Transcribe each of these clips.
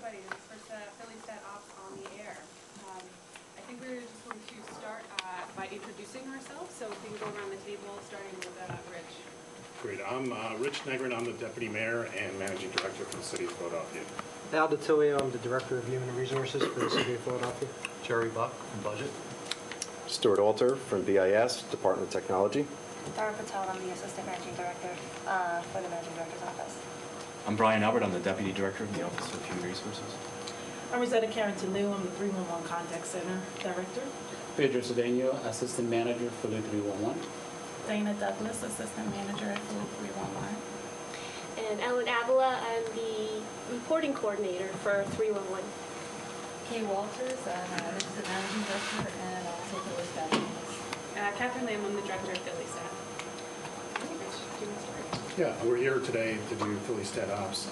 everybody. This is first Philly Stat Ops on the air. I think we're just going to start by introducing ourselves. So if we can go around the table, starting with Rich. Great. I'm Rich Negrin. I'm the Deputy Mayor and Managing Director for the City of Philadelphia. Al DiTilio, I'm the Director of Human Resources for the City of Philadelphia. Jerry Buck from Budget. Stuart Alter from BIS, Department of Technology. Dara Patel, I'm the Assistant Managing Director for the Managing Director's Office. I'm Brian Albert. I'm the Deputy Director of the Office of Human Resources. I'm Rosetta Carrington-Liu. I'm the 311 Contact Center Director. Pedro Cedeno, Assistant Manager for the 311. Dana Douglas, Assistant Manager at Philly 311. And Ellen Avila, I'm the Reporting Coordinator for 311. Kay Walters, I'm Assistant Managing Director and also Philly Stat. Catherine Lamb, I'm the Director of Philly Stat. Rich, do you want to start? Yeah, we're here today to do Philly Stat Ops.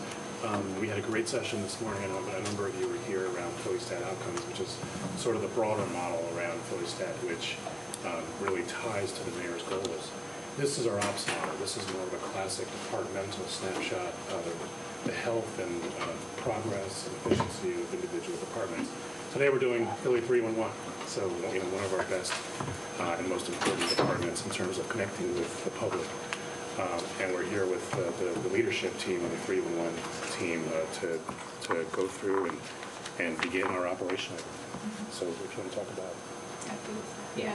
We had a great session this morning. I know a number of you were here around Philly Stat Outcomes, which is sort of the broader model around Philly Stat, which really ties to the mayor's goals. This is our ops model. This is more of a classic departmental snapshot of the health and progress and efficiency of individual departments. Today we're doing Philly 311, so one of our best and most important departments in terms of connecting with the public. And we're here with the leadership team and the 311 team to go through and begin our operation. So if you want to talk about Yeah.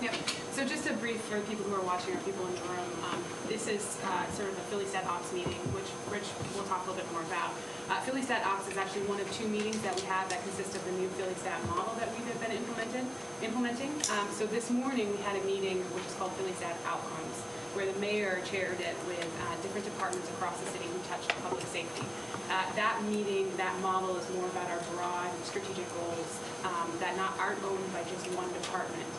yeah. So just a brief for people who are watching or people in the room, this is sort of the Philly Stat Ops meeting, which Rich will talk a little bit more about. Philly Stat Ops is actually one of two meetings that we have that consist of the new Philly Stat model that we have been implementing. So this morning we had a meeting which is called Philly Stat Outcomes, where the mayor chaired it with different departments across the city who touched public safety. That meeting, that model is more about our broad strategic goals that aren't owned by just one department.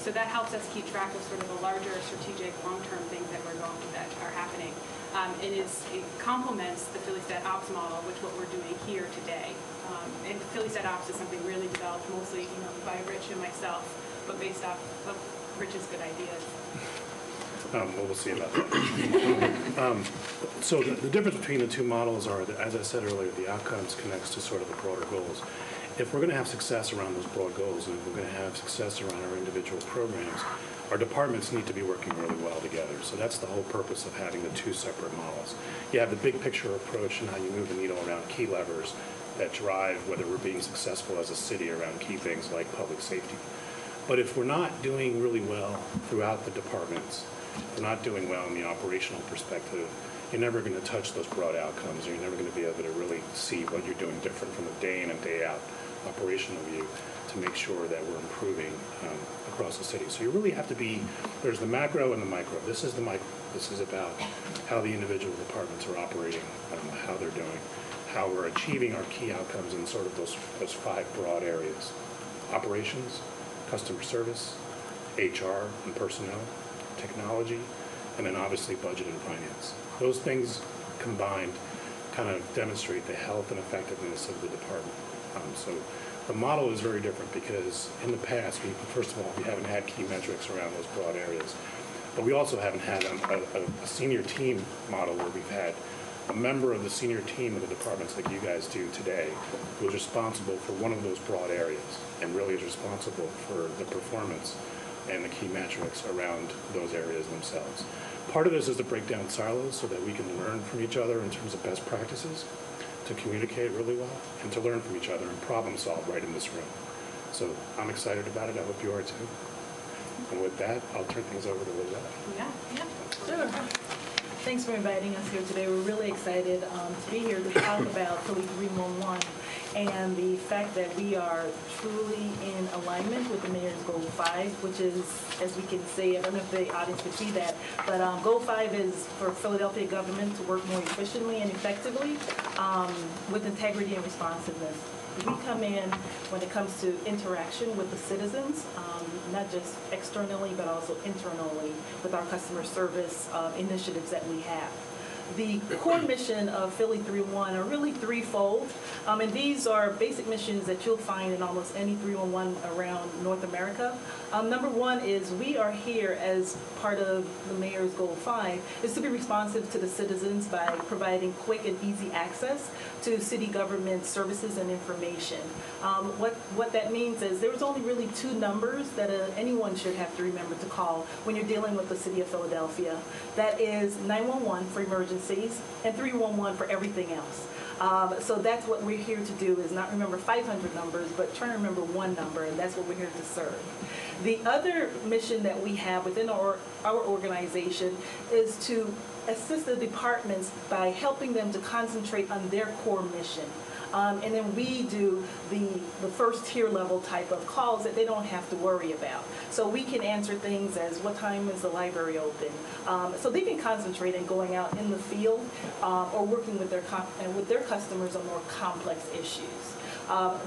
So that helps us keep track of sort of the larger strategic long-term things that are happening. It complements the Philly Stat Ops model, which what we're doing here today. And Philly Stat Ops is something really developed mostly by Rich and myself, but based off of Rich's good ideas. We'll see about that. So the difference between the two models are that, as I said earlier, the outcomes connects to sort of the broader goals. If we're going to have success around those broad goals, and if we're going to have success around our individual programs, our departments need to be working really well together. So that's the whole purpose of having the two separate models. You have the big picture approach and how you move the needle around key levers that drive whether we're being successful as a city around key things like public safety. But if we're not doing really well throughout the departments, if we're not doing well in the operational perspective, you're never going to touch those broad outcomes, or you're never going to be able to really see what you're doing different from a day in and day out operational view to make sure that we're improving across the city. So you really have to be, there's the macro and the micro. This is the micro. This is about how the individual departments are operating, how they're doing, how we're achieving our key outcomes in sort of those five broad areas: operations, customer service, HR and personnel, technology, and then obviously budget and finance. Those things combined kind of demonstrate the health and effectiveness of the department. So the model is very different because in the past, first of all, we haven't had key metrics around those broad areas, but we also haven't had a senior team model where we've had a member of the senior team of the departments like you guys do today who is responsible for one of those broad areas and really is responsible for the performance and the key metrics around those areas themselves. Part of this is to break down silos so that we can learn from each other in terms of best practices, to communicate really well, and to learn from each other and problem solve right in this room. So I'm excited about it. I hope you are too. And with that, I'll turn things over to Lizette. Yeah. Sure. Thanks for inviting us here today. We're really excited to be here to talk about Philly 311 and the fact that we are truly in alignment with the Mayor's Goal 5, which is, as we can see, I don't know if the audience could see that, but Goal 5 is for Philadelphia government to work more efficiently and effectively with integrity and responsiveness. We come in when it comes to interaction with the citizens, not just externally, but also internally with our customer service initiatives that we have. The core mission of Philly 311 are really threefold, and these are basic missions that you'll find in almost any 311 around North America. Number one is we are here as part of the Mayor's Goal 5, is to be responsive to the citizens by providing quick and easy access to city government services and information. What that means is there's only really two numbers that anyone should have to remember to call when you're dealing with the city of Philadelphia. That is 911 for emergencies and 311 for everything else. So that's what we're here to do, is not remember 500 numbers, but try to remember one number, and that's what we're here to serve. The other mission that we have within our organization is to assist the departments by helping them to concentrate on their core mission. And then we do the first tier level type of calls that they don't have to worry about. So we can answer things as what time is the library open. So they can concentrate on going out in the field or working with their customers on more complex issues.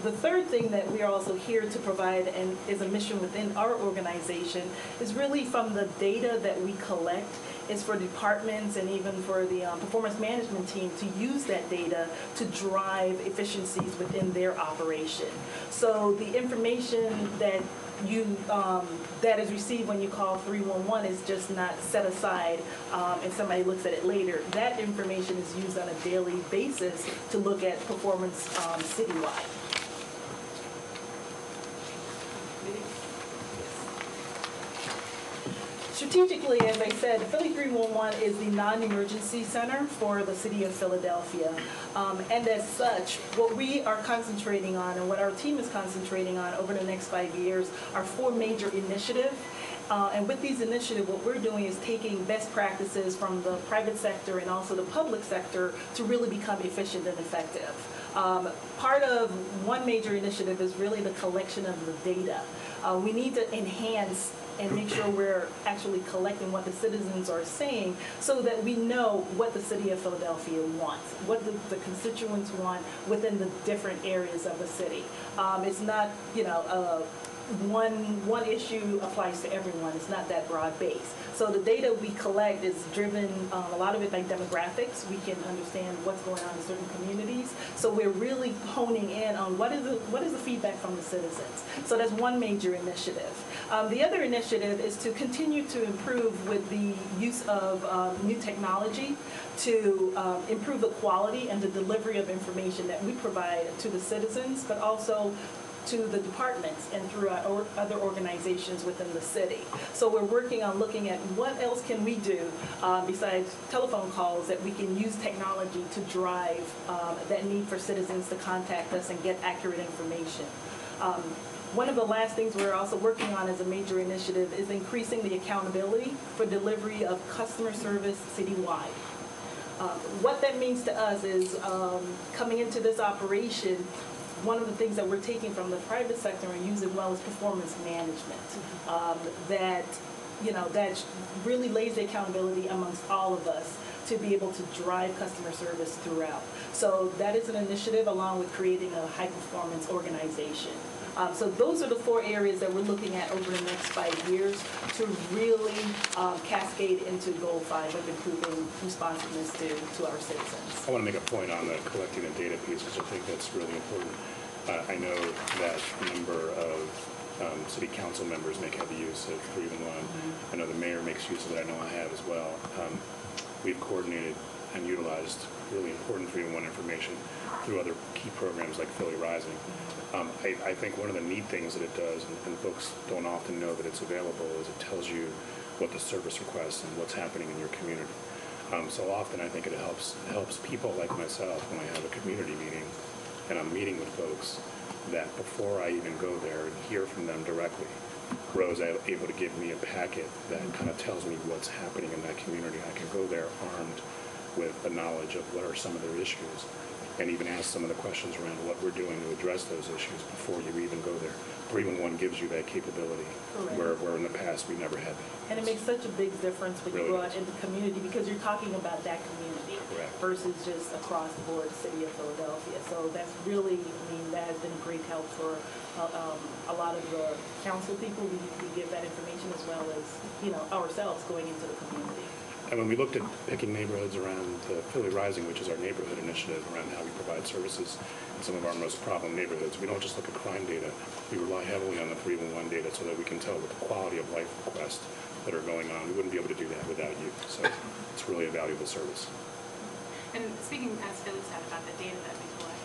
The third thing that we are also here to provide, and is a mission within our organization, is really from the data that we collect, is for departments and even for the performance management team to use that data to drive efficiencies within their operation. So the information that that is received when you call 311 is just not set aside and somebody looks at it later. That information is used on a daily basis to look at performance citywide. Strategically, as I said, Philly 311 is the non-emergency center for the city of Philadelphia. And as such, what we are concentrating on and what our team is concentrating on over the next 5 years are 4 major initiatives. And with these initiatives, what we're doing is taking best practices from the private sector and also the public sector to really become efficient and effective. Part of one major initiative is really the collection of the data. We need to enhance and make sure we're actually collecting what the citizens are saying so that we know what the city of Philadelphia wants, what the constituents want within the different areas of the city. It's not, one issue applies to everyone. It's not that broad base. So the data we collect is driven, a lot of it by demographics. We can understand what's going on in certain communities. So we're really honing in on what is the feedback from the citizens. So that's one major initiative. The other initiative is to continue to improve with the use of new technology to improve the quality and the delivery of information that we provide to the citizens, but also to the departments and through our other organizations within the city. So we're working on looking at what else can we do besides telephone calls that we can use technology to drive that need for citizens to contact us and get accurate information. One of the last things we're also working on as a major initiative is increasing the accountability for delivery of customer service citywide. What that means to us is coming into this operation, one of the things that we're taking from the private sector and using well is performance management. That really lays the accountability amongst all of us to be able to drive customer service throughout. So that is an initiative along with creating a high-performance organization. So those are the 4 areas that we're looking at over the next 5 years to really cascade into Goal 5 of improving responsiveness to our citizens. I want to make a point on the collecting the data piece because I think that's really important. I know that a number of city council members make heavy use of 311. I know the mayor makes use of it. I know I have as well. We've coordinated and utilized really important 311 information through other key programs like Philly Rising. I think one of the neat things that it does, and folks don't often know that it's available, is it tells you what the service requests and what's happening in your community. So often I think it helps people like myself when I have a community meeting and I'm meeting with folks that before I even go there and hear from them directly, Rose able to give me a packet that kind of tells me what's happening in that community. I can go there armed with a knowledge of what are some of their issues and even ask some of the questions around what we're doing to address those issues before you even go there. 311 gives you that capability, where in the past we never had that. And it makes such a big difference when you go out in the community because you're talking about that community versus just across the board city of Philadelphia. So that's really, that has been a great help for a lot of the council people. We give that information as well as, ourselves going into the community. And when we looked at picking neighborhoods around Philly Rising, which is our neighborhood initiative around how we provide services in some of our most problem neighborhoods, we don't just look at crime data. We rely heavily on the 311 data so that we can tell what the quality of life requests that are going on. We wouldn't be able to do that without you. So it's really a valuable service. And speaking, as Philly said, about the data that we collect,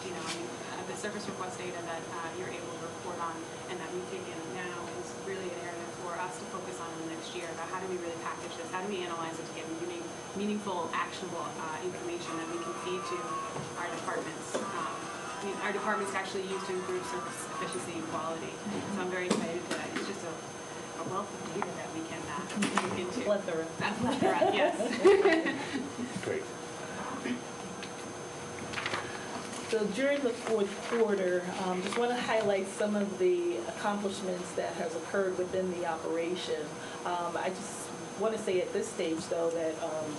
the service request data that you're able to report on and that we take in now is really an area for us to focus on in the next year about how do we really package this, how do we analyze it to get meaningful, actionable information that we can feed to our departments. Our departments actually use to improve service efficiency and quality. So I'm very excited that it's just a wealth of data that we can look into. Plethora. A plethora, yes. Great. So during the fourth quarter, just want to highlight some of the accomplishments that has occurred within the operation. I just want to say at this stage, though, that,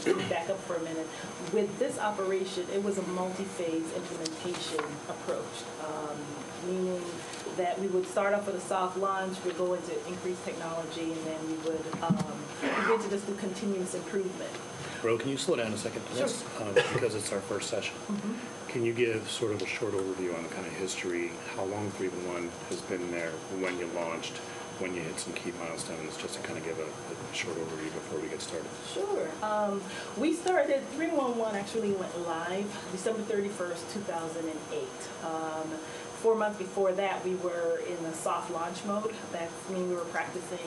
let me back up for a minute. With this operation, it was a multi-phase implementation approach, meaning that we would start off with a soft launch, we'd go into increased technology, and then we would begin to just do continuous improvement. Ro, can you slow down a second? Sure. Because it's our first session. Can you give sort of a short overview on the kind of history, how long 311 has been there, when you launched, when you hit some key milestones, just to kind of give a short overview before we get started? Sure. We started, 311 actually went live December 31st, 2008. 4 months before that, we were in the soft launch mode. That's when we were practicing,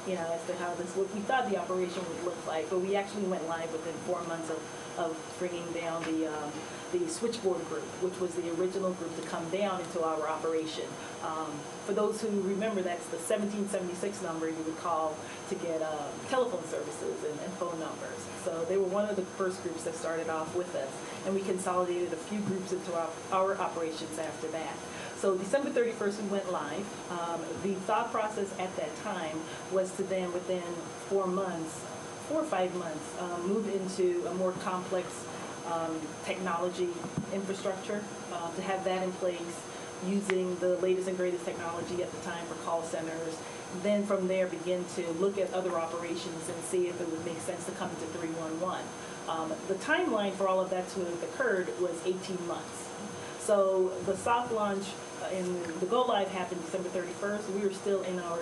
as to how what we thought the operation would look like. But we actually went live within 4 months of bringing down the switchboard group, which was the original group to come down into our operation. For those who remember, that's the 1776 number you would call to get telephone services and phone numbers. So they were one of the first groups that started off with us, and we consolidated a few groups into our operations after that. So December 31st, we went live. The thought process at that time was to then, within 4 or 5 months, move into a more complex technology infrastructure, to have that in place, using the latest and greatest technology at the time for call centers. Then from there, begin to look at other operations and see if it would make sense to come into 311. The timeline for all of that to have occurred was 18 months. So the soft launch and the go live happened December 31st. We were still in our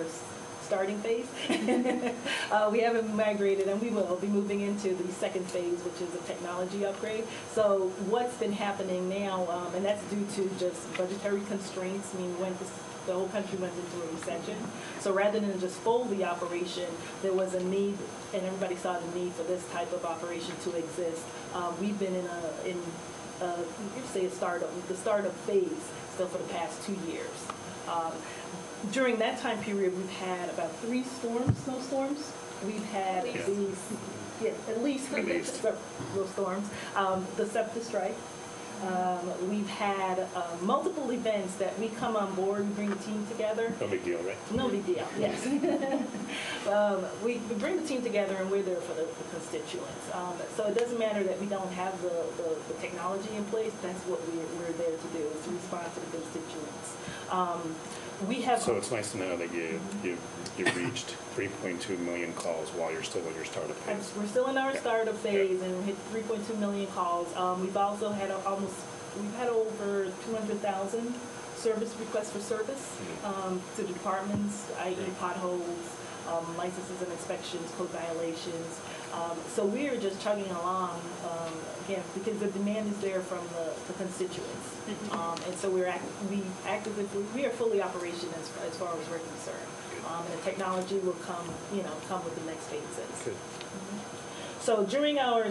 starting phase. We haven't migrated, and we will be moving into the second phase, which is a technology upgrade. So what's been happening now, and that's due to just budgetary constraints. I mean, the whole country went into a recession. So rather than just fold the operation, there was a need, and everybody saw the need for this type of operation to exist. We've been you'd say the startup phase still for the past 2 years. During that time period, we've had about 3 snowstorms. We've had at least 3 snowstorms. The SEPTA strike. We've had multiple events that we come on board, we bring the team together. No big deal, right? No big deal, yes. We bring the team together, and we're there for the constituents. So it doesn't matter that we don't have the technology in place. That's what we're there to do, is to respond to the constituents. So it's nice to know that you reached 3.2 million calls while you're still in your startup phase. We're still in our startup phase, and we hit 3.2 million calls. We've also had over 200,000 service requests for service to departments, i.e. potholes, licenses and inspections, code violations. So we are just chugging along, again, because the demand is there from the constituents. And so we are fully operational as far as we're concerned. And the technology will come with the next phases. Good. So during our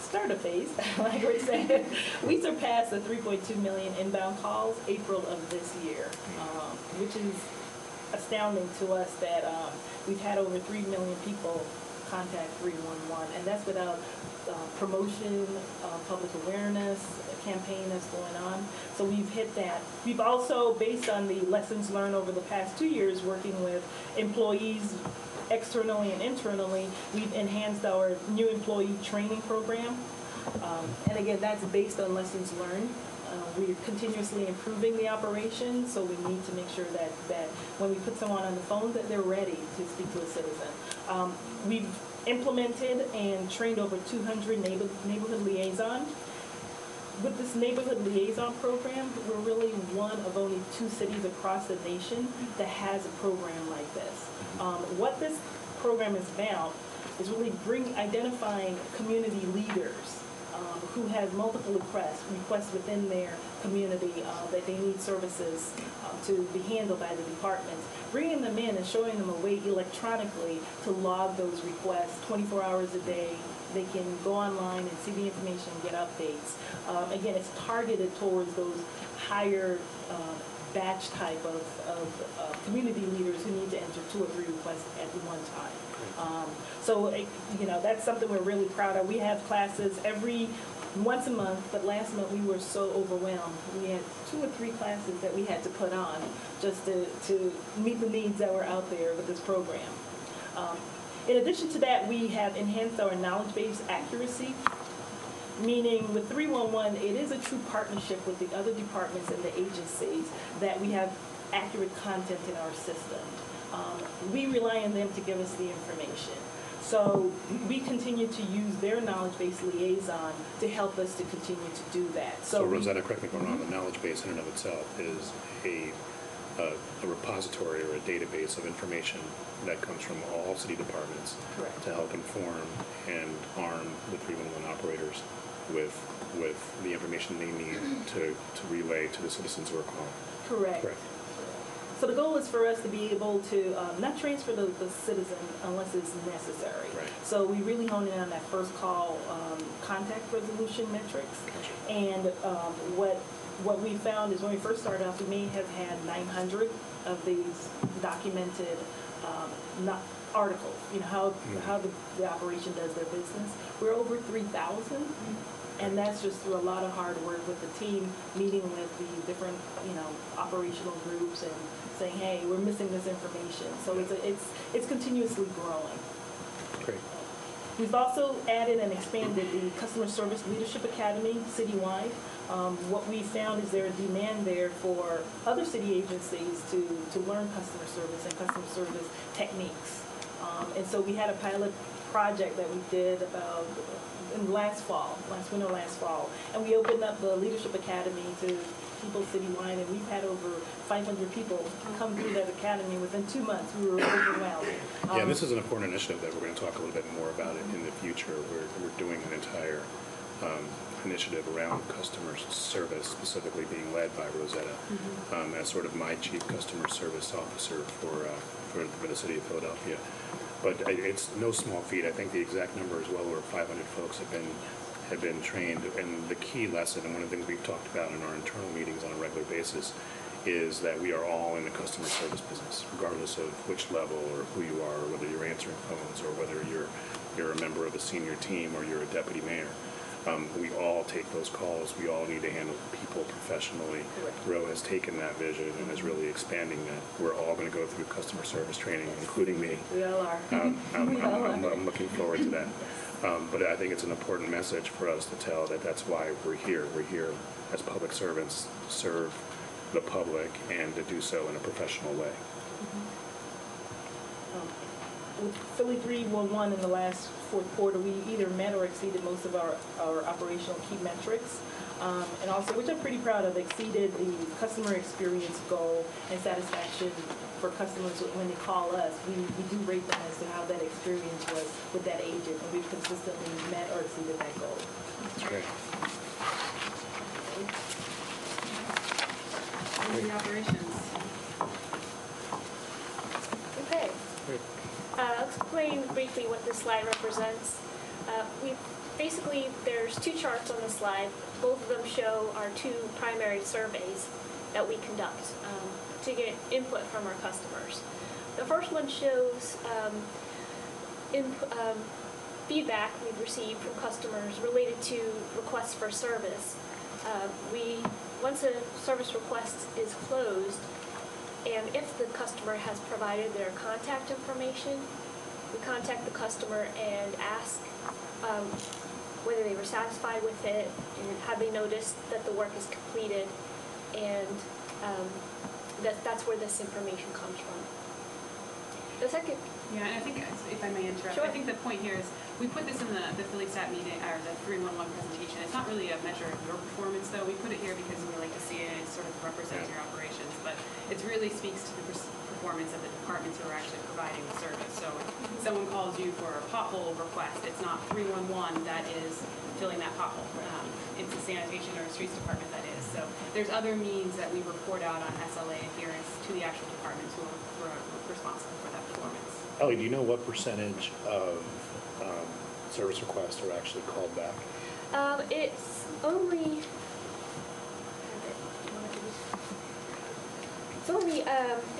startup phase, like we said, we surpassed the 3.2 million inbound calls April of this year, which is astounding to us that we've had over 3 million people contact 311, and that's without promotion, public awareness, a campaign that's going on. So we've hit that. We've also, based on the lessons learned over the past 2 years working with employees externally and internally, we've enhanced our new employee training program. And again, that's based on lessons learned. We're continuously improving the operation, so we need to make sure that when we put someone on the phone, that they're ready to speak to a citizen. We've implemented and trained over 200 neighborhood liaison. With this neighborhood liaison program, we're really one of only 2 cities across the nation that has a program like this. What this program is about is really identifying community leaders who has multiple requests within their community that they need services to be handled by the departments, bringing them in and showing them a way electronically to log those requests 24 hours a day. They can go online and see the information and get updates. Again, it's targeted towards those higher batch type of community leaders who need to enter 2 or 3 requests at one time. So, that's something we're really proud of. We have classes once a month, but last month we were so overwhelmed. We had 2 or 3 classes that we had to put on just to meet the needs that were out there with this program. In addition to that, we have enhanced our knowledge-based accuracy, meaning with 311, it is a true partnership with the other departments and the agencies that we have accurate content in our system. We rely on them to give us the information. So we continue to use their knowledge-based liaison to help us to continue to do that. So Rosetta, correct me if I'm wrong, the knowledge base in and of itself is a repository or a database of information that comes from all city departments. Correct. To help inform and arm the 311 operators with the information they need to relay to the citizens who are calling. Correct. Correct. So the goal is for us to be able to not transfer the citizen unless it's necessary. Right. So we really hone in on that first call contact resolution metrics. And what we found is when we first started off, we may have had 900 of these documented articles, how the operation does their business. We're over 3,000. And that's just through a lot of hard work with the team, meeting with the different, operational groups and saying, hey, we're missing this information. So it's continuously growing. Great. We've also added and expanded the Customer Service Leadership Academy citywide. What we found is there a demand there for other city agencies to learn customer service and customer service techniques. And so we had a pilot project that we did about last winter, last fall. And we opened up the Leadership Academy to people citywide, and we've had over 500 people come through that academy within 2 months. We were overwhelmed. Yeah, this is an important initiative that we're going to talk a little bit more about it in the future. We're doing an entire initiative around customer service, specifically being led by Rosetta, as sort of my chief customer service officer for the city of Philadelphia. But it's no small feat. I think the exact number is well over 500 folks have been trained. And the key lesson, and one of the things we've talked about in our internal meetings on a regular basis, is that we are all in the customer service business, regardless of which level or who you are, or whether you're answering phones, or whether you're a member of a senior team or you're a deputy mayor. We all take those calls. We all need to handle people professionally. Ro has taken that vision and is really expanding that. We're all going to go through customer service training, including me. We all are. I'm looking forward to that. But I think it's an important message for us to tell that that's why we're here. We're here as public servants to serve the public and to do so in a professional way. With Philly 311 in the last fourth quarter, we either met or exceeded most of our operational key metrics. And also, which I'm pretty proud of, exceeded the customer experience goal and satisfaction for customers when they call us. We do rate them as to how that experience was with that agent, and we've consistently met or exceeded that goal. That's great. The operations. Okay. I'll explain briefly what this slide represents. There's 2 charts on the slide. Both of them show our 2 primary surveys that we conduct to get input from our customers. The first one shows feedback we've received from customers related to requests for service. Once a service request is closed, and if the customer has provided their contact information, we contact the customer and ask whether they were satisfied with it and have they noticed that the work is completed, and that's where this information comes from. The second, Yeah, and I think, if I may interrupt, Sure. I think the point here is, we put this in the Philly Stat meeting, or the 311 presentation. It's not really a measure of your performance, though. We put it here because we like to see it, it sort of represents your operations. But it really speaks to the performance of the departments who are actually providing the service. So if someone calls you for a pothole request, it's not 311 that is filling that pothole. It's the sanitation or streets department that is. So there's other means that we report out on SLA adherence to the actual departments who are responsible for that performance. Ellie, do you know what percentage of service requests are actually called back? it's only, it's only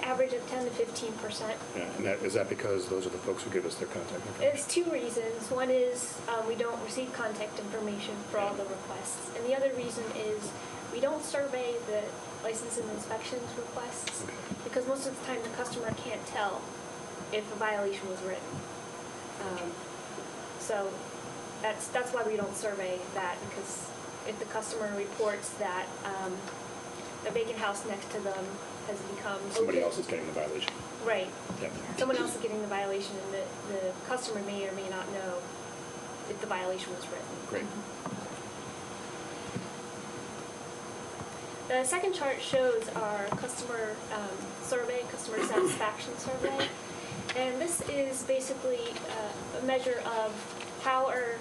average of 10 to 15%. Yeah, and is that because those are the folks who give us their contact information? It's two reasons. One is we don't receive contact information for all the requests. And the other reason is we don't survey the license and inspections requests because most of the time the customer can't tell if a violation was written. So that's why we don't survey that, because if the customer reports that the vacant house next to them has become Somebody open- else is getting the violation. Right. Yeah. Someone else is getting the violation, and the customer may or may not know if the violation was written. Great. The second chart shows our customer survey, customer satisfaction survey. And this is basically a measure of how are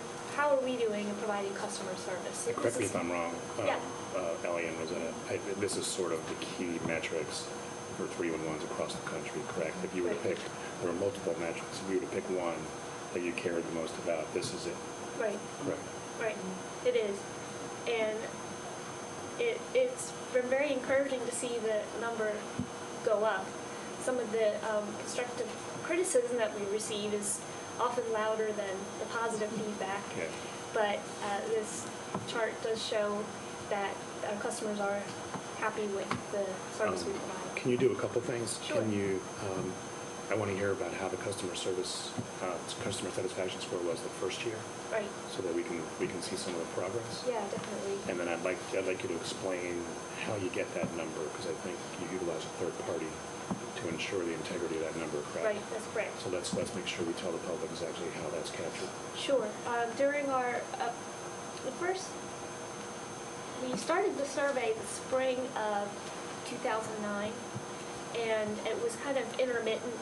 we doing in providing customer service. So Correct me if I'm wrong, Yeah. Ellie and Rosanna, this is sort of the key metrics for 311s across the country, correct? If you were to pick, there are multiple metrics, if you were to pick one that you cared the most about, this is it, Right, correct? right. It is. And it's been very encouraging to see the number go up. Some of the constructive criticism that we receive is often louder than the positive feedback. Yeah. But this chart does show that our customers are happy with the service we provide. Can you do a couple things? Sure. Can you, I want to hear about how the customer satisfaction score was the first year, Right. so that we can see some of the progress. Yeah, definitely. And then I'd like you to explain how you get that number, because I think you utilize a third party to ensure the integrity of that number, correct? Right, that's correct. So let's make sure we tell the public exactly how that's captured. Sure. During our we started the survey the spring of 2009, and it was kind of intermittent.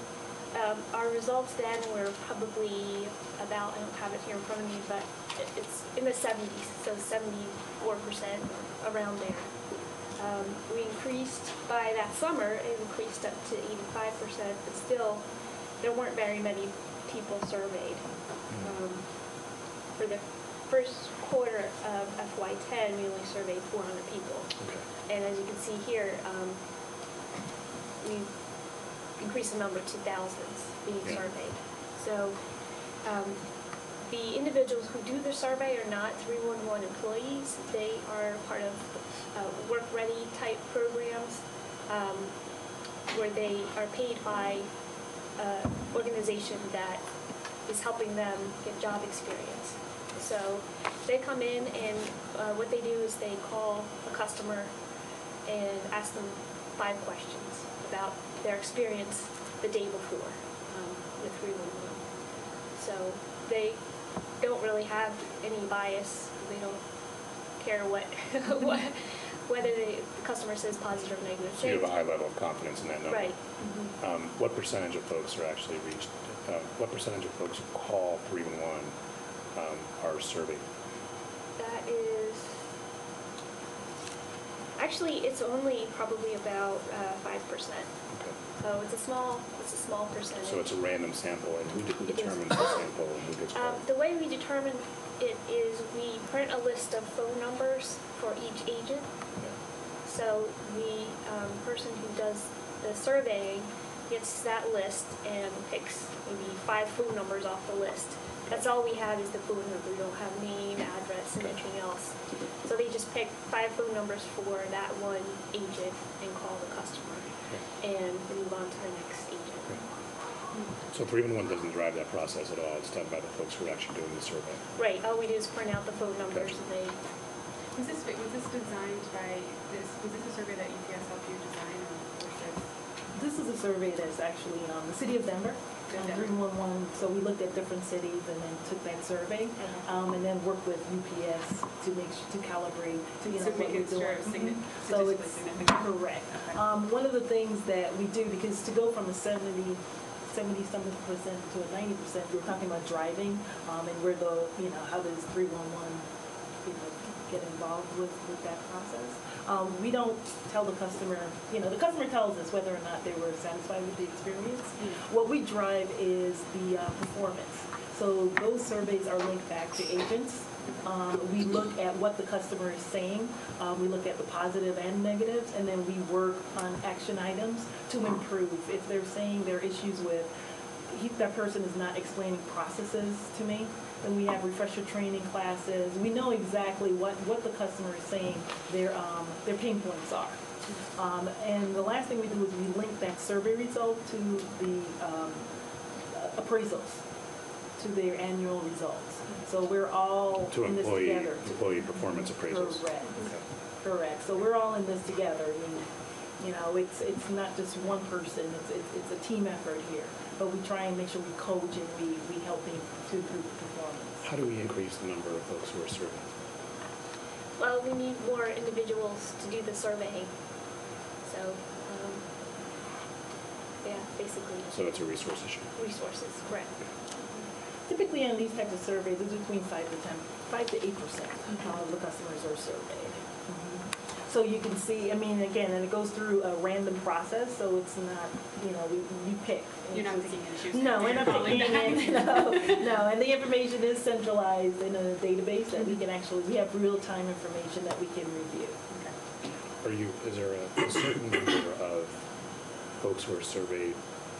Our results then were probably about, I don't have it here in front of me, but it's in the 70s, so 74%, around there. We increased by that summer, it increased up to 85%, but still, there weren't very many people surveyed. For the first quarter of FY10, we only surveyed 400 people. Okay. And as you can see here, we increased the number to thousands being surveyed. So the individuals who do the survey are not 311 employees. They are part of work-ready type programs where they are paid by an organization that is helping them get job experience. So they come in, and what they do is they call a customer and ask them 5 questions about their experience the day before with 311. So they don't really have any bias. They don't care whether the customer says positive or negative. So you have a high level of confidence in that number. Right. What percentage of folks are actually reached? What percentage of folks who call 311 are surveyed? That is, actually, it's only probably about 5%. Okay. So it's a small percentage. So it's a random sample, and who It is. determines the sample and who gets called? The way we determine it is we print a list of phone numbers for each agent. So the person who does the surveying gets that list and picks maybe 5 phone numbers off the list. That's all we have is the phone number. We don't have name, address, and anything else. So they just pick 5 phone numbers for that one agent and call the customer and move on to the next agent. So 311 doesn't drive that process at all. It's done by the folks who are actually doing the survey. Right. All we do is print out the phone numbers Gotcha. and they. Was this designed by was this a survey that UPS helped you design, or was this? This is a survey that's actually the city of Denver, 311. So we looked at different cities and then took that survey, and then worked with UPS to calibrate to So what make we're it sure doing. it's So statistically it's significant. correct. Okay. One of the things that we do, because to go from a 70-something% to a 90%, we're talking about driving, and where how does 311 get involved with that process. We don't tell the customer, the customer tells us whether or not they were satisfied with the experience. What we drive is the performance. So those surveys are linked back to agents. We look at what the customer is saying. We look at the positive and negatives, and then we work on action items to improve. If they're saying there are issues with, that person is not explaining processes to me, then we have refresher training classes. We know exactly what the customer is saying their pain points are. And the last thing we do is we link that survey result to the appraisals, to their annual results. So we're all To in this together. employee performance appraisals. Correct. Okay. Correct. So we're all in this together. I mean, it's not just one person. It's a team effort here. But we try and make sure we coach and we help them to improve performance. How do we increase the number of folks who are surveyed? Well, we need more individuals to do the surveying. So, yeah, basically So it's a resource issue. resources, correct. Typically on these types of surveys, it's between 5 to 8% of the customers are surveyed. So you can see, again, and it goes through a random process, so it's not, you pick. You're not picking and choosing. No, we're not You're picking it. No, and the information is centralized in a database that we have real-time information that we can review. Is there a certain number of folks who are surveyed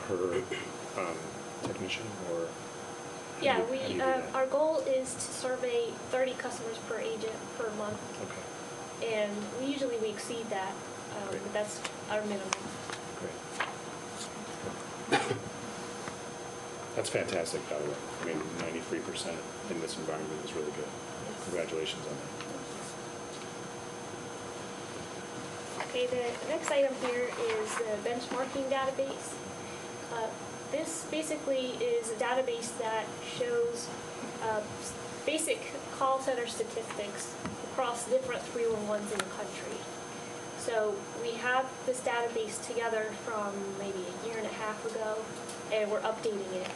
per technician, or? Yeah, how do you do that? our goal is to survey 30 customers per agent per month, Okay, and we exceed that, Great. but that's our minimum. great. That's fantastic, by the way. 93% in this environment is really good. Congratulations on that. Okay, the next item here is the benchmarking database. This basically is a database that shows basic call center statistics across different 311s in the country. So we have this database together from maybe a year and a half ago, and we're updating it.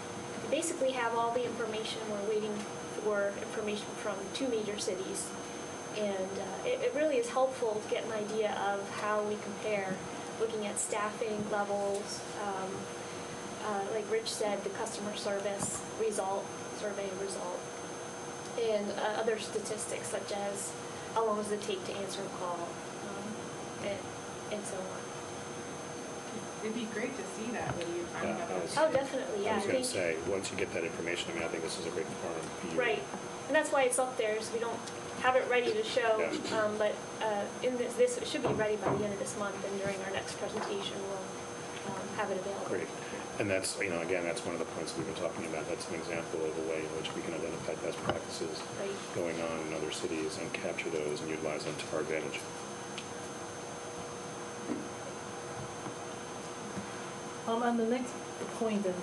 We basically have all the information. We're waiting for information from 2 major cities. And it really is helpful to get an idea of how we compare, looking at staffing levels, like Rich said, the customer service survey result, and other statistics such as how long does it take to answer a call, and so on. It'd be great to see that when you finally Yeah, have those. Oh, definitely, yeah. I was going to say, once you get that information, I think this is a great forum for you. Right, and that's why it's up there, so we don't have it ready to show, Yeah. but in this it should be ready by the end of this month, and during our next presentation, we'll have it available. Great. And that's, again, that's one of the points we've been talking about. That's an example of a way in which we can identify best practices Right. going on in other cities and capture those and utilize them to our advantage. On the next point on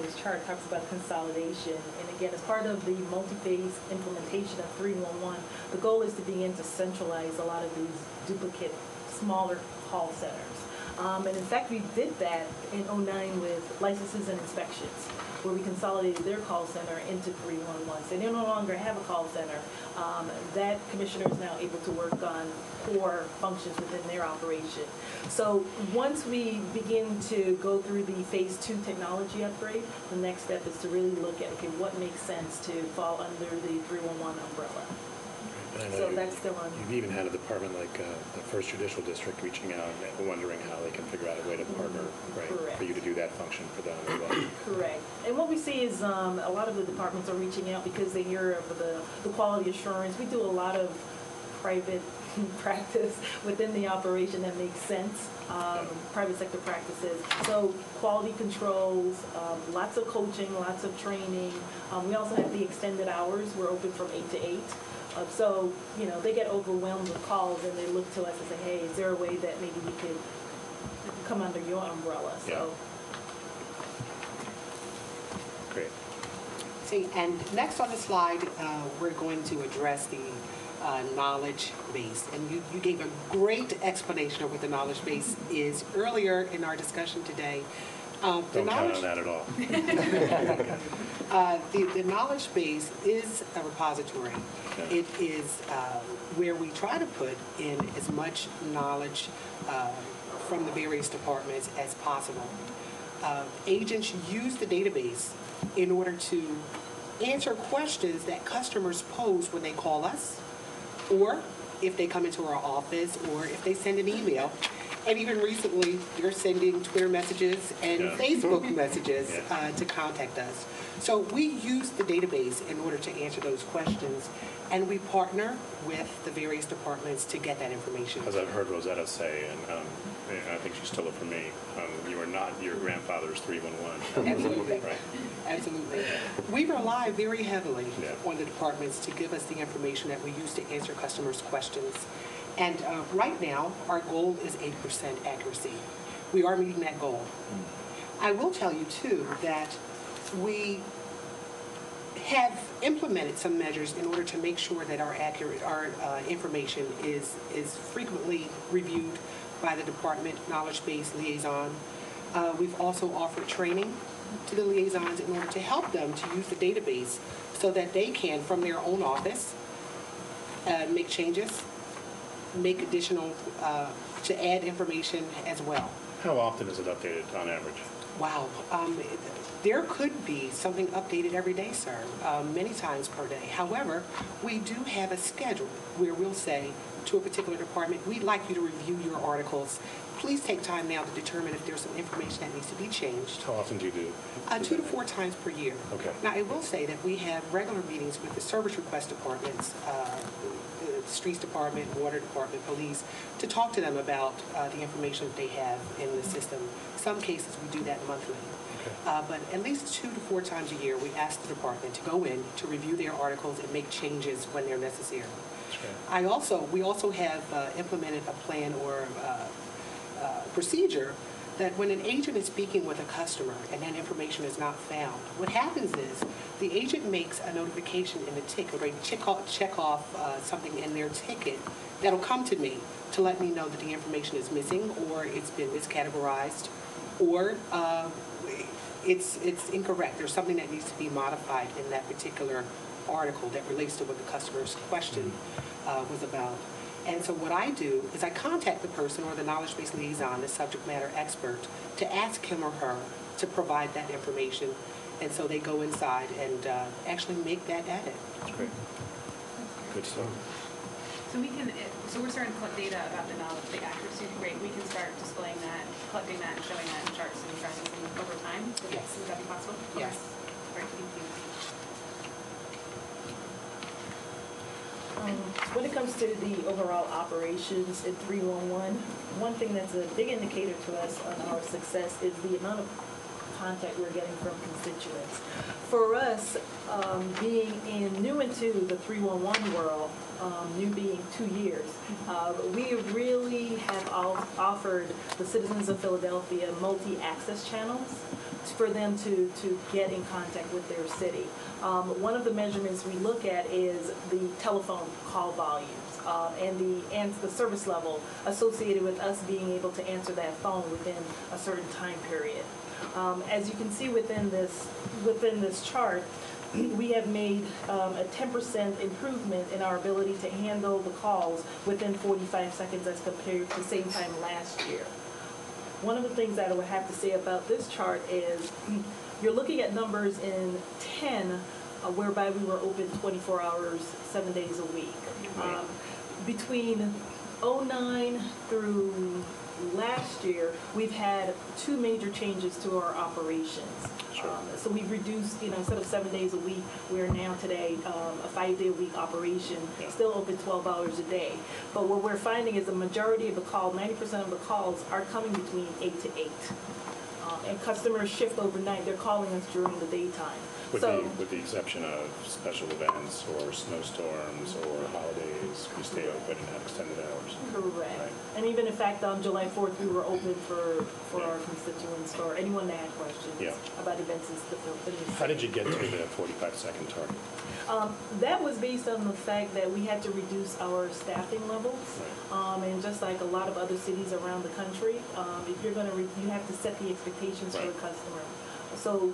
this chart talks about consolidation, and again, as part of the multi-phase implementation of 311, the goal is to begin to centralize a lot of these duplicate, smaller call centers. And in fact, we did that in 2009 with licenses and inspections, where we consolidated their call center into 311. So they no longer have a call center. That commissioner is now able to work on core functions within their operation. So once we begin to go through the phase 2 technology upgrade, the next step is to really look at, okay, what makes sense to fall under the 311 umbrella. And I know So that's still on. You've even had a department like the First Judicial District reaching out and wondering how they can figure out a way to partner, right? Correct. For you to do that function for them as well. Correct. And what we see is a lot of the departments are reaching out because they hear of the quality assurance. We do a lot of private practice within the operation that makes sense, private sector practices. So quality controls, lots of coaching, lots of training. We also have the extended hours. We're open from 8 to 8. So, they get overwhelmed with calls and they look to us and say, hey, is there a way that maybe we could come under your umbrella, so. Great. See, and next on the slide, we're going to address the knowledge base. And you gave a great explanation of what the knowledge base is earlier in our discussion today. Don't count on that at all. The knowledge base is a repository. Okay. It is where we try to put in as much knowledge from the various departments as possible. Agents use the database in order to answer questions that customers pose when they call us, or if they come into our office, or if they send an email. And even recently, they're sending Twitter messages and Facebook messages to contact us. So we use the database in order to answer those questions, and we partner with the various departments to get that information. As I've heard Rosetta say, and I think she stole it from me, you are not your grandfather's 311. Absolutely. Right. Absolutely. We rely very heavily on the departments to give us the information that we use to answer customers' questions. And right now, our goal is 80% accuracy. We are meeting that goal. I will tell you, too, that we have implemented some measures in order to make sure that our information is frequently reviewed by the department knowledge base liaison. We've also offered training to the liaisons in order to help them to use the database so that they can, from their own office, make changes, make additional, to add information as well. How often is it updated on average? Wow. There could be something updated every day, sir, many times per day. However, we do have a schedule where we'll say to a particular department, we'd like you to review your articles. Please take time now to determine if there's some information that needs to be changed. How often do you do? 2 to 4 times per year. Okay. Now, I will say that we have regular meetings with the service request departments, the streets department, water department, police, to talk to them about the information that they have in the system. Some cases we do that monthly. But at least 2 to 4 times a year, we ask the department to go in, to review their articles and make changes when they're necessary. We also have implemented a plan or procedure that when an agent is speaking with a customer and that information is not found, what happens is the agent makes a notification in the ticket, or they check off something in their ticket that'll come to me to let me know that the information is missing, or it's been miscategorized, or it's incorrect. There's something that needs to be modified in that particular article that relates to what the customer's question was about. And so what I do is I contact the person or the knowledge-based liaison, the subject matter expert, to ask him or her to provide that information. And so they go inside and actually make that edit. That's great. Good stuff. So we're starting to collect data about the accuracy. Great. We can start displaying that, collecting that, and showing that in charts and graphs over time. Yes. Would that be possible? Yes. Great. Thank you. When it comes to the overall operations in 311, one thing that's a big indicator to us on our success is the amount of contact we're getting from constituents. For us, being new into the 311 world, new being 2 years, we really have offered the citizens of Philadelphia multi-access channels for them to get in contact with their city. One of the measurements we look at is the telephone call volumes and the service level associated with us being able to answer that phone within a certain time period. As you can see within this chart, we have made a 10% improvement in our ability to handle the calls within 45 seconds as compared to the same time last year. One of the things that I would have to say about this chart is you're looking at numbers in 10 whereby we were open 24 hours, 7 days a week. Between 2009 through last year, we've had 2 major changes to our operations. So we've reduced, instead of 7 days a week, we're now today a 5-day-a-week operation, still open 12 hours a day. But what we're finding is the majority of the calls, 90% of the calls, are coming between 8 to 8. And customers shift overnight. They're calling us during the daytime. With the exception of special events or snowstorms or holidays, stay open and have extended hours. Correct. Right. And even in fact, on July 4th, we were open for our constituents, for anyone that had questions Yeah. about events in the How did you get to the 45-second target? That was based on the fact that we had to reduce our staffing levels. And just like a lot of other cities around the country, if you're going to, you have to set the expectations for the customer. So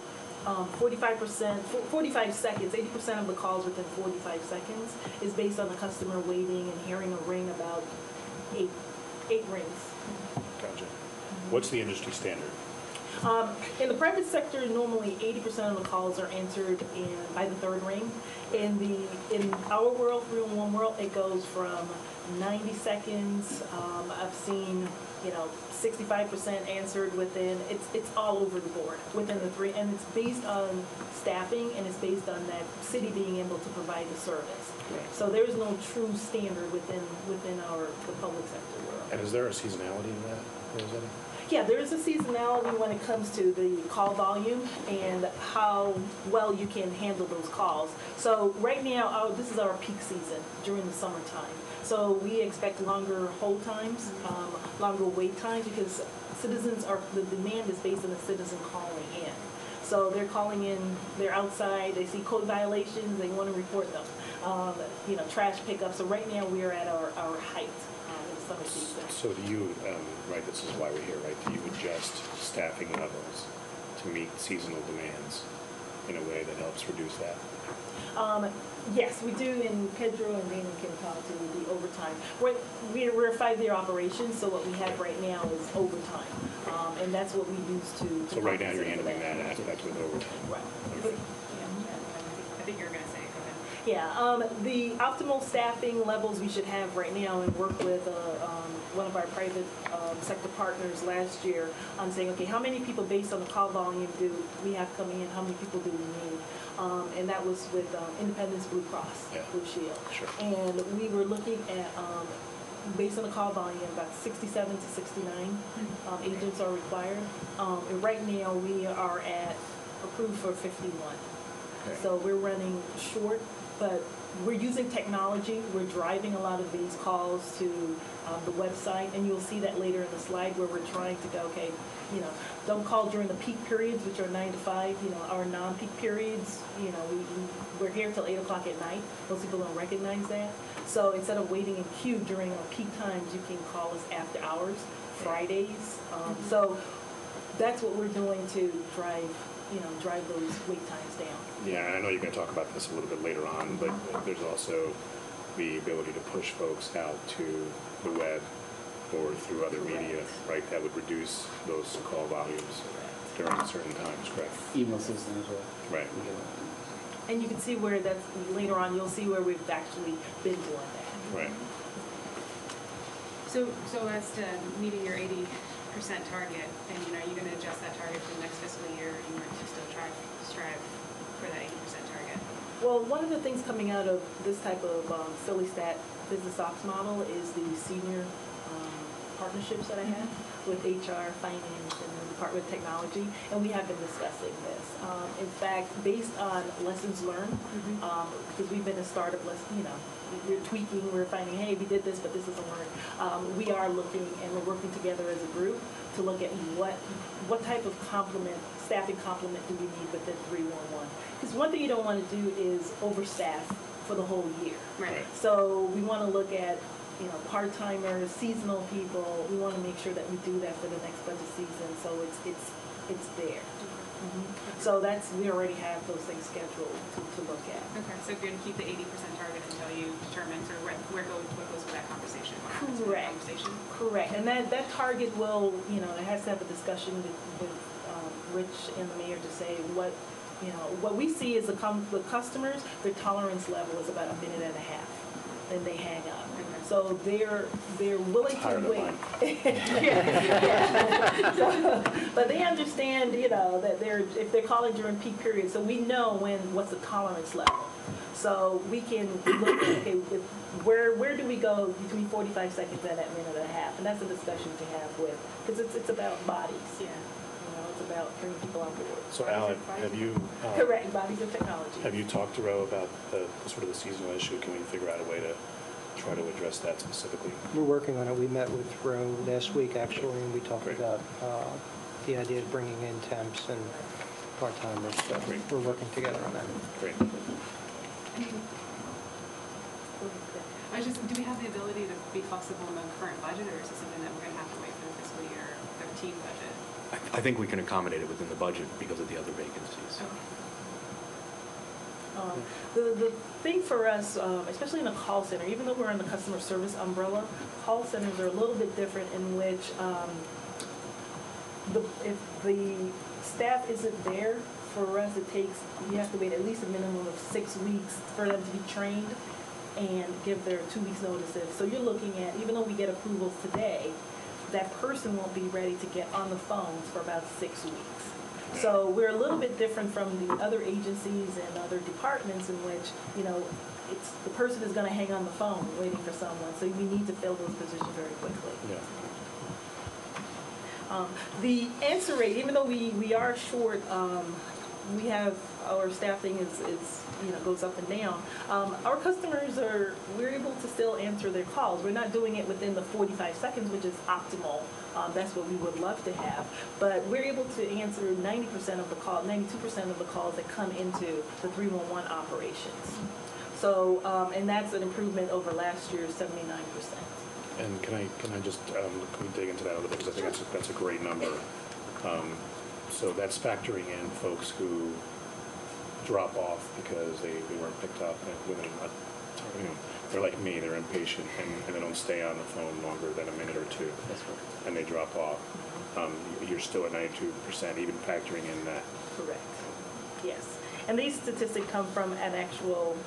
45 seconds, 80% of the calls within 45 seconds is based on the customer waiting and hearing a ring about eight rings. Gotcha. What's the industry standard? In the private sector, normally 80% of the calls are answered by the third ring. In our world, 311 world, it goes from 90 seconds. I've seen 65% answered within. It's all over the board within the three, and it's based on staffing and it's based on that city being able to provide the service. Right. So there is no true standard within the public sector world. And is there a seasonality in that, Rosetti? Yeah, there is a seasonality when it comes to the call volume and how well you can handle those calls. So right now, this is our peak season during the summertime. So we expect longer hold times, longer wait times, because the demand is based on the citizen calling in. So they're calling in, they're outside, they see code violations, they want to report them. Trash pickup. So right now we are at our height. So do you, right, this is why we're here, right, do you adjust staffing levels to meet seasonal demands in a way that helps reduce that? Yes, we do, and Pedro and Dana can talk to the overtime. We're a 5-year operation, so what we have right now is overtime, and that's what we use to So right now you're handling that aspect with overtime? Right. Okay. I think you were going to say, go ahead. Yeah, the optimal staffing levels we should have right now, and work with one of our private sector partners last year on saying, okay, how many people based on the call volume do we have coming in, how many people do we need? And that was with Independence Blue Cross, Blue Shield. Sure. And we were looking at, based on the call volume, about 67 to 69 agents are required. And right now we are at approved for 51. Okay. So we're running short, but we're using technology. We're driving a lot of these calls to the website, and you'll see that later in the slide where we're trying to go, okay, don't call during the peak periods, which are 9 to 5, our non-peak periods, we're here till 8 o'clock at night. Most people don't recognize that. So instead of waiting in queue during our peak times, you can call us after hours, Fridays. So that's what we're doing to drive those wait times down. Yeah, and I know you're going to talk about this a little bit later on, but there's also the ability to push folks out to the web or through other media, right, that would reduce those call volumes during certain times, correct? Email system as well. Right. And you can see where that's, later on, you'll see where we've actually been doing that. Right. So as to meeting your 80% target, and are you going to adjust that target for the next fiscal year in order to still strive for that 80% target? Well, one of the things coming out of this type of Philly Stat business ops model is the senior partnerships that I have with HR, finance, and the Department of Technology, and we have been discussing this. In fact, based on lessons learned, because we've been a startup, we're tweaking, we're finding, hey, we did this, but this doesn't work. We are looking, and we're working together as a group to look at what type of staffing complement do we need within 311. Because one thing you don't want to do is overstaff for the whole year. Right. So we want to look at part-timers, seasonal people. We want to make sure that we do that for the next budget season, so it's there. So we already have those things scheduled to look at. Okay, so you're going to keep the 80% target until you determine sort of what goes with that conversation. Correct. Correct. And that target will, it has to have a discussion with Rich and the mayor to say what we see is the customers, their tolerance level is about 1.5 minutes, then they hang up. So they're willing to wait. But they understand, that if they're calling during peak periods, so we know what's the tolerance level. So we can look at, okay, where do we go between 45 seconds and that 1.5 minutes? And that's a discussion to have with, because it's about bodies. Yeah. It's about bringing people on board. So Alan, have you... Correct, bodies of technology. Have you talked to Ro about the sort of the seasonal issue? Can we figure out a way to try to address that specifically. We're working on it. We met with Roe last week, actually, and we talked Great. about the idea of bringing in temps and part-timers. So Great. we're working together on that. Great. I was just, do we have the ability to be flexible in the current budget, or is this something that we're going to have to wait for the fiscal year 13 budget? I think we can accommodate it within the budget because of the other vacancies. The thing for us, especially in a call center, even though we're in the customer service umbrella, call centers are a little bit different in which if the staff isn't there, for us you have to wait at least a minimum of 6 weeks for them to be trained and give their 2 weeks notices. So you're looking at, even though we get approvals today, that person won't be ready to get on the phones for about 6 weeks. So we're a little bit different from the other agencies and other departments in which, it's the person is going to hang on the phone waiting for someone. So we need to fill those positions very quickly. Yeah. The answer rate, even though we are short, we have our staffing is goes up and down. Our customers we're able to still answer their calls. We're not doing it within the 45 seconds, which is optimal. That's what we would love to have. But we're able to answer 90% of the call, 92% of the calls that come into the 311 operations. So, and that's an improvement over last year's 79%. And can I just can we dig into that a little bit, because I think that's a great number. So that's factoring in folks who drop off because they weren't picked up, and within they're like me, they're impatient and they don't stay on the phone longer than a minute or two. That's right. And they drop off. You're still at 92%, even factoring in that. Correct. Yes. And these statistics come from an actual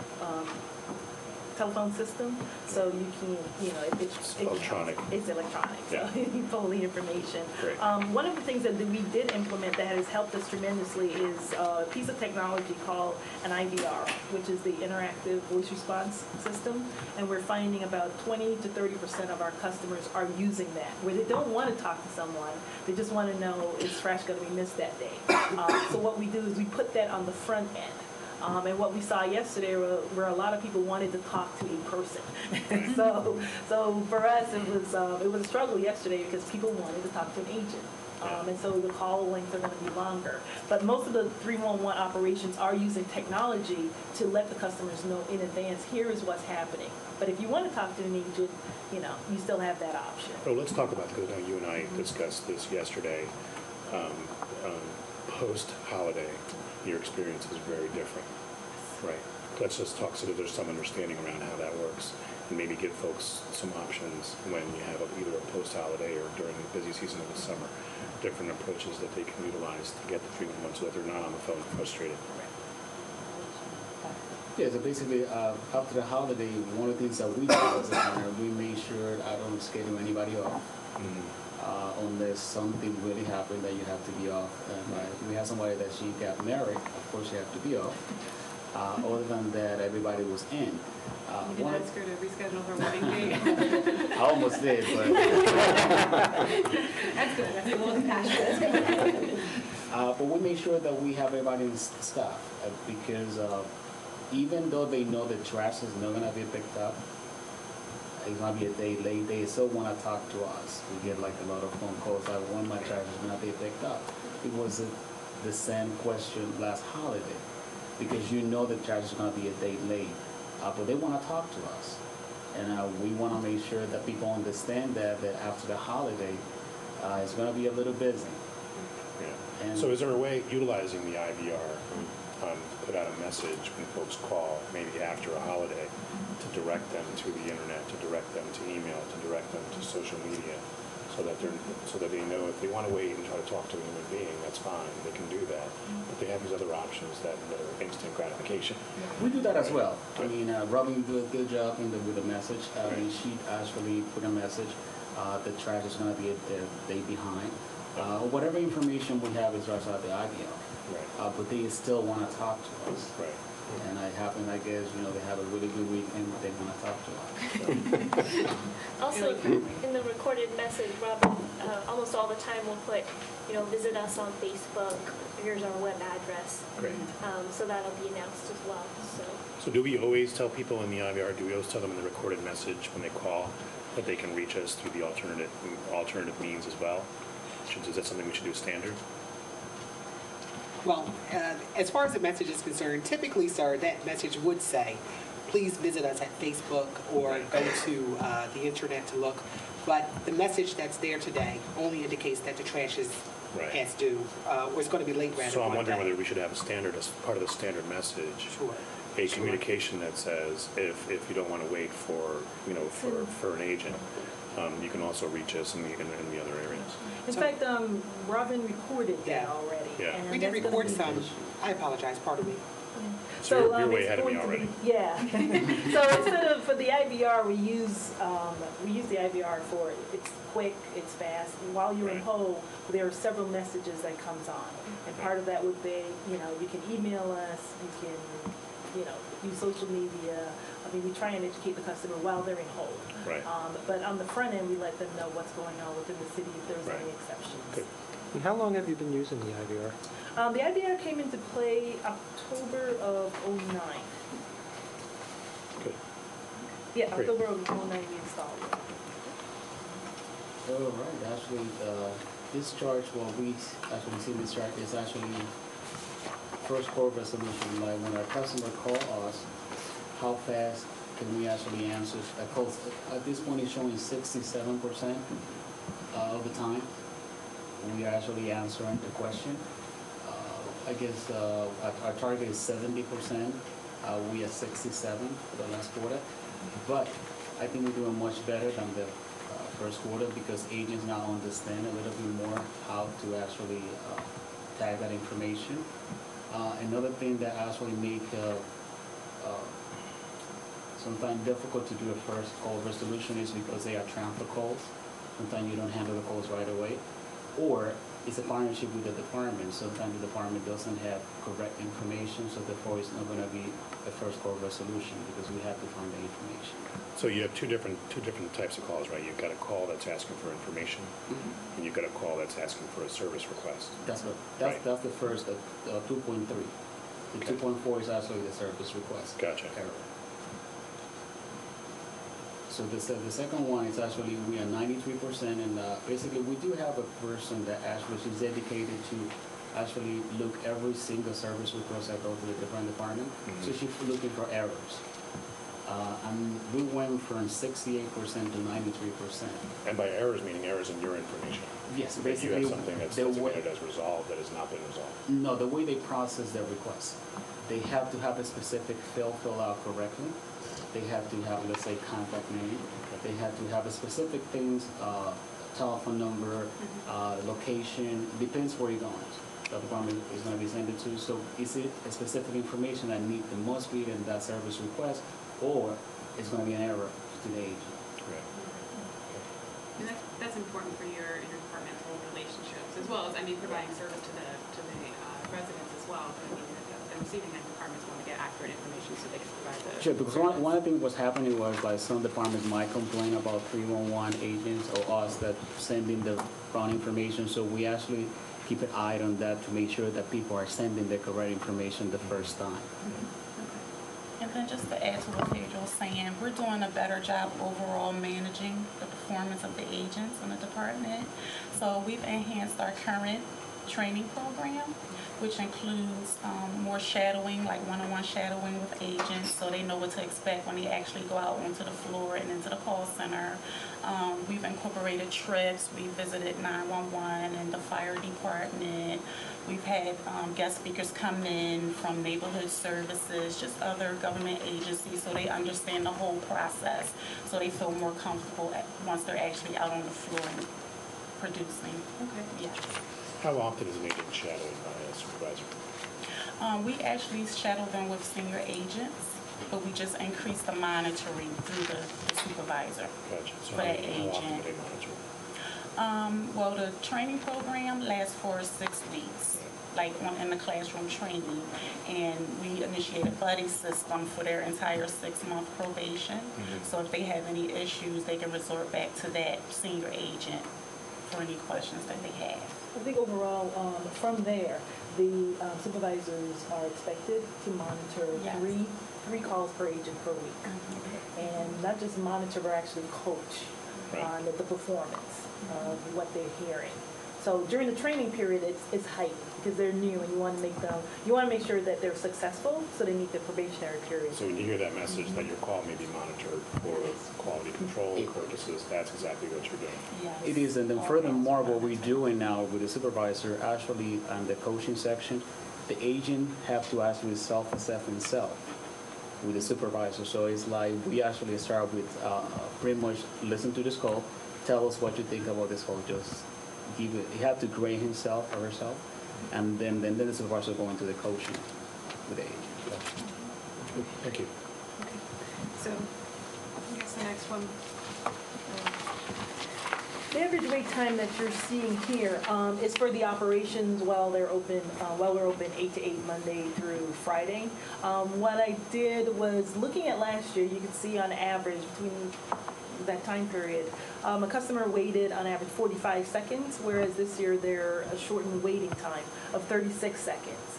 telephone system, so you can, it's electronic. It's electronic, Yeah. so you pull the information. Great. One of the things that we did implement that has helped us tremendously is a piece of technology called an IVR, which is the interactive voice response system, and we're finding about 20 to 30% of our customers are using that, where they don't want to talk to someone, they just want to know, is trash going to be missed that day? So what we do is we put that on the front end. And what we saw yesterday were a lot of people wanted to talk to a person. So for us, it was a struggle yesterday because people wanted to talk to an agent. And so the call lengths are going to be longer. But most of the 311 operations are using technology to let the customers know in advance, here is what's happening. But if you want to talk to an agent, you still have that option. Well, let's talk about, because you and I discussed this yesterday. Post-holiday, your experience is very different. Right. Let's just talk so that there's some understanding around how that works, and maybe give folks some options when you have either a post-holiday or during the busy season of the summer, different approaches that they can utilize to get the 311 so that they're not on the phone frustrated. Yeah, so basically, after the holiday, one of the things that we did as a partner, we made sure I don't schedule anybody off. Unless something really happened that you have to be off. And if we have somebody that she got married, of course you have to be off. Other than that, everybody was in. You didn't ask her to reschedule her wedding date? I almost did, but... That's good. That's a little compassionate. But we make sure that we have everybody in staff because even though they know the trash is not going to be picked up, it's going to be a day late, they still want to talk to us. We get like a lot of phone calls like, when my trash is going to be picked up. It was the same question last holiday because the trash is going to be a day late. But they want to talk to us. And we want to make sure that people understand that after the holiday, it's going to be a little busy. Yeah. And So is there a way, utilizing the IVR, to put out a message when folks call, maybe after a holiday, to direct them to the internet, to direct them to email, to direct them to social media, so that they know if they want to wait and try to talk to a human being, that's fine, they can do that. But they have these other options that are instant gratification. we do that as well. I mean, Robin do a good job with the message. And she actually put a message, the trash is going to be a day behind. Whatever information we have is right out the IVR. Right. But they still want to talk to us. Right. And I guess, they have a really good weekend, but they want to talk to us. Also, in the recorded message, Robin, almost all the time will put, visit us on Facebook, here's our web address. Great. So that'll be announced as well, so. So do we always tell people in the IVR, do we always tell them in the recorded message when they call that they can reach us through the alternative means as well? Is that something we should do standard? Well, as far as the message is concerned, typically, sir, that message would say, please visit us at Facebook or go to the internet to look. But the message that's there today only indicates that the trash is past due, or it's going to be late rather. So I'm wondering whether we should have a standard, as part of the standard message, Sure. a communication that says, if you don't want to wait for, for an agent, you can also reach us in the other areas. In fact, Robin recorded that already. Yeah. and We did that's gonna record be- some. I apologize, pardon me. So you're way it's ahead of me going to already. be- Yeah. So instead of, for the IVR, we use the IVR for, it's quick, it's fast. And while you're in Right. hold, there are several messages that comes on. And part of that would be, you can email us, you can, use social media. I mean, we try and educate the customer while they're in hold. Right. But on the front end, we let them know what's going on within the city if there's Right. any exceptions. Good. And how long have you been using the IVR? The IVR came into play October of '09. Good. Yeah, Great. October of '09 we installed it. All right, actually, this charge, what we actually see this charge is actually first call resolution. Like when our customer call us, how fast can we actually answer a call? At this point, it's showing 67% of the time we are actually answering the question. I guess our target is 70%. We are 67 for the last quarter, but I think we're doing much better than the first quarter because agents now understand a little bit more how to actually tag that information. Another thing that actually make sometimes difficult to do a first call resolution is because they are transfer calls. Sometimes you don't handle the calls right away, or it's a partnership with the department. Sometimes the department doesn't have correct information, so therefore it's not going to be a first call resolution because we have to find the information. So you have two different types of calls, right? You've got a call that's asking for information, and you've got a call that's asking for a service request. That's Right. that's the first 2.3. The Okay. 2.4 is actually the service request. Gotcha. Error. So the second one is actually we are 93%, and basically we do have a person that actually is dedicated to actually look every single service request that goes to the different department. So she's looking for errors. And we went from 68% to 93%. And by errors, meaning errors in your information. Yes, If you basically have something that's the way, submitted as resolved that has not been resolved. no, the way they process their request, they have to have a specific fill out correctly. They have to have, let's say, contact name. They have to have a specific things, telephone number, location. Depends where you're going. The department is going to be sent it to. So is it a specific information that needs the most read in that service request, or it's going to be an error to the agent? Right. And that's important for your interdepartmental relationships, as well as, providing service to the residents as well. But the receiving end departments want to get accurate information so they can provide the. Sure, because one of the things was happening was like some departments might complain about 311 agents or us that sending the wrong information. So we actually keep an eye on that to make sure that people are sending the correct information the first time. And then just to add to what Pedro was saying, we're doing a better job overall managing the performance of the agents in the department. So we've enhanced our current training program, which includes more shadowing, like one-on-one shadowing with agents, so they know what to expect when they actually go out onto the floor and into the call center. We've incorporated trips. We visited 911 and the fire department. We've had guest speakers come in from neighborhood services, just other government agencies, so they understand the whole process, so they feel more comfortable once they're actually out on the floor and producing. Okay. Yes. How often is an agent shadowed by a supervisor? We actually shadow them with senior agents, but we just increase the monitoring through the supervisor. Gotcha. So For that how often do agent. they monitor? Well, the training program lasts for 6 weeks, like in the classroom training, and we initiate a buddy system for their entire 6-month probation. So if they have any issues, they can resort back to that senior agent for any questions that they have. I think overall, from there, the supervisors are expected to monitor Yes. three calls per agent per week. And not just monitor, but actually coach on the performance of what they're hearing. So during the training period, it's heightened because they're new and you want to make sure that they're successful so they meet the probationary period. So when you hear that message that your call may be monitored for quality control purposes, that's exactly what you're doing. Yes. It is, and then furthermore, what we're doing now with the supervisor, actually on the coaching section, the agent have to actually self-assess himself with the supervisor. So it's like we actually start with pretty much listen to this call, tell us what you think about this call, just give it. He have to grade himself or herself, and then the supervisor go into the coaching with the agent. Thank you. Okay. So I guess the next one. The average wait time that you're seeing here is for the operations while they're open, while we're open 8 to 8 Monday through Friday. What I did was looking at last year, you can see on average between that time period, a customer waited on average 45 seconds, whereas this year they're a shortened waiting time of 36 seconds.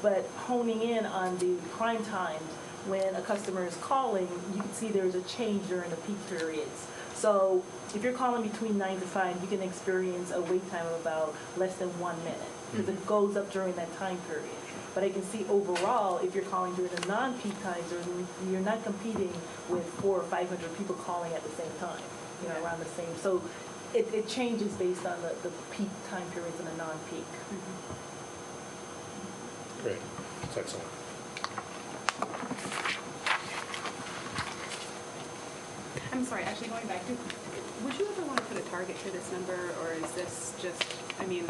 But honing in on the prime times when a customer is calling, you can see there's a change during the peak periods. So if you're calling between 9 to 5, you can experience a wait time of about less than 1 minute because it goes up during that time period. But I can see overall, if you're calling during the non-peak times, you're not competing with 400 or 500 people calling at the same time, around the same. So it changes based on the peak time periods and the non-peak. Great. That's excellent. I'm sorry, actually going back, would you ever want to put a target to this number, or is this just, I mean,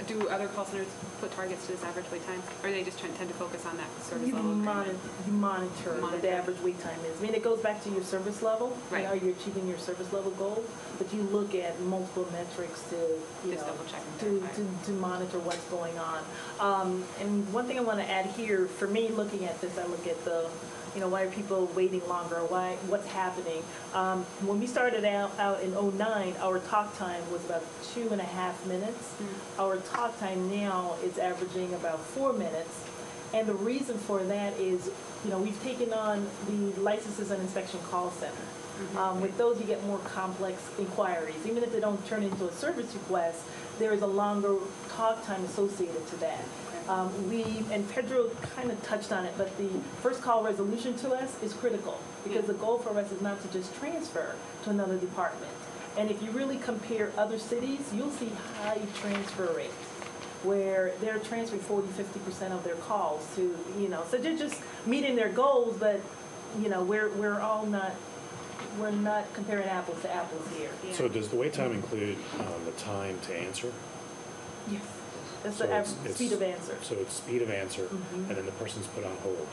do other call centers put targets to this average wait time, or do they just tend to focus on that service level agreement? You monitor what the average wait time is. I mean, it goes back to your service level. Right. Are you achieving your service level goal? But you look at multiple metrics to, Just double check and to, verify. to monitor what's going on. And one thing I want to add here, for me, looking at this, I look at the, why are people waiting longer? What's happening? When we started out in 2009, our talk time was about 2.5 minutes. Our talk time now is averaging about 4 minutes. And the reason for that is, we've taken on the licenses and inspection call center. With those, you get more complex inquiries. Even if they don't turn into a service request, there is a longer talk time associated to that. And Pedro kind of touched on it, but the first call resolution to us is critical because the goal for us is not to just transfer to another department. And if you really compare other cities, you'll see high transfer rates where they're transferring 40-50% of their calls to, so they're just meeting their goals, but, we're not comparing apples to apples here. So does the wait time include the time to answer? Yes. That's So the it's- speed of answer. So it's speed of answer, and then the person's put on hold.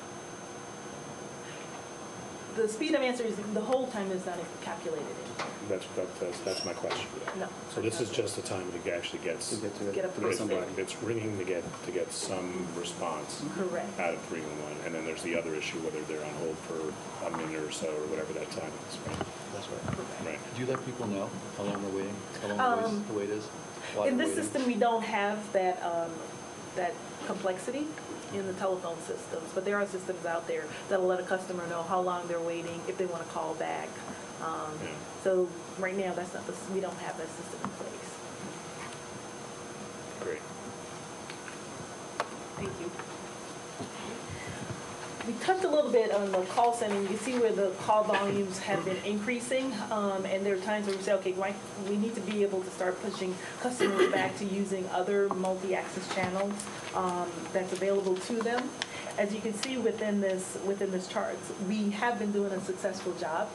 The speed of answer is, the whole time is not calculated. That's my question. No. So this is just the time that it actually gets, Get a person. it's ringing to get some response Correct. out of 311, and then there's the other issue, whether they're on hold for a minute or so, or whatever that time is, right? That's right. Right. Do you let people know how long they're waiting? How long the wait is? Why In they're this waiting? system, we don't have that complexity in the telephone systems, but there are systems out there that'll let a customer know how long they're waiting if they want to call back. So right now, we don't have that system in place. Great. Thank you. We touched a little bit on the call center. You can see where the call volumes have been increasing, and there are times where we say, okay, we need to be able to start pushing customers back to using other multi-access channels that's available to them. As you can see within this chart, we have been doing a successful job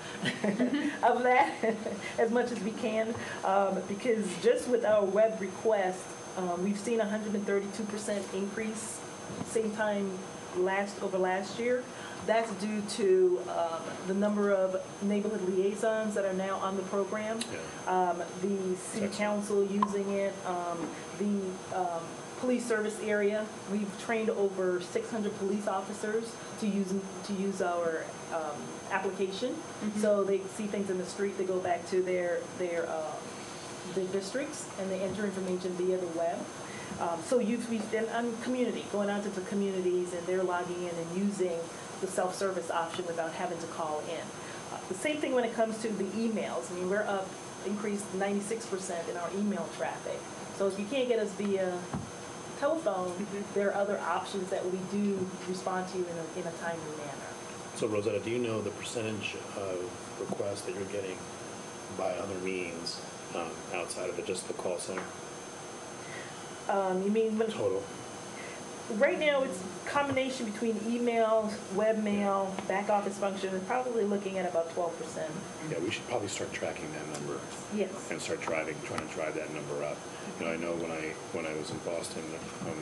of that as much as we can, because just with our web request, we've seen 132% increase same time over last year. That's due to the number of neighborhood liaisons that are now on the program, the city council using it, the police service area. We've trained over 600 police officers to use our application. So they see things in the street, they go back to their the districts, and they enter information via the web. So we've been on community, going out to the communities, and they're logging in and using the self-service option without having to call in. The same thing when it comes to the emails. I mean, we're up, increased 96% in our email traffic. So if you can't get us via telephone, there are other options that we do respond to you in a timely manner. So Rosetta, do you know the percentage of requests that you're getting by other means outside of just the call center? You mean when, Total. right now it's a combination between email, webmail, back office function, and probably looking at about 12%. Yeah, we should probably start tracking that number. Yes. And start trying to drive that number up. You know, I know when I was in Boston a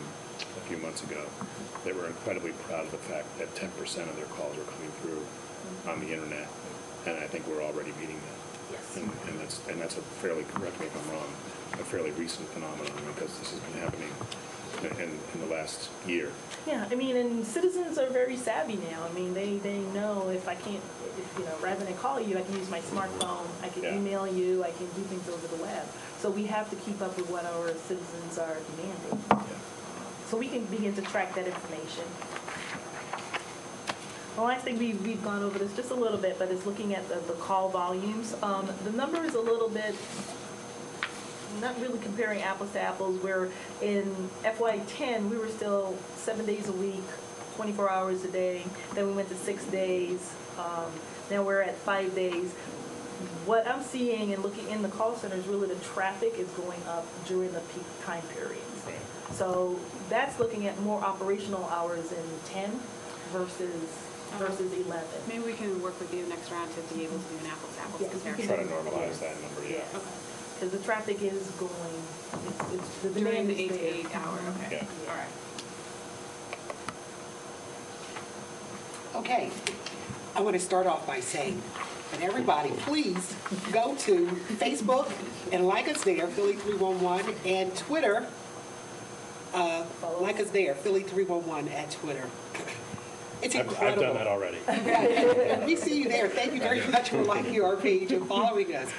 few months ago, they were incredibly proud of the fact that 10% of their calls were coming through on the internet, and I think we're already beating that. Yes. And that's a fairly, correct me if I'm wrong, a fairly recent phenomenon because this has been happening in the last year. Yeah, I mean, and citizens are very savvy now. I mean, they know if I can't, rather than call you, I can use my smartphone, I can email you, I can do things over the web. So we have to keep up with what our citizens are demanding. Yeah. So we can begin to track that information. Well, I think we've gone over this just a little bit, but it's looking at the call volumes. The number is a little bit, not really comparing apples to apples, where in FY10 we were still 7 days a week, 24 hours a day. Then we went to 6 days. Now we're at 5 days. What I'm seeing and looking in the call center is really the traffic is going up during the peak time periods. So that's looking at more operational hours in 10 versus 11. Maybe we can work with you next round to be able to do an apples-to-apples Yes, we comparison. Try to normalize that number, yeah. Because the traffic is going, the During demand the is 8 to there. 8 hour, okay. Yeah. All right. Okay, I want to start off by saying that everybody, please go to Facebook and like us there, Philly 311, and Twitter, like us there, Philly 311 at Twitter. It's I've incredible. done that already. We see you there. Thank you very much for liking our page and following us.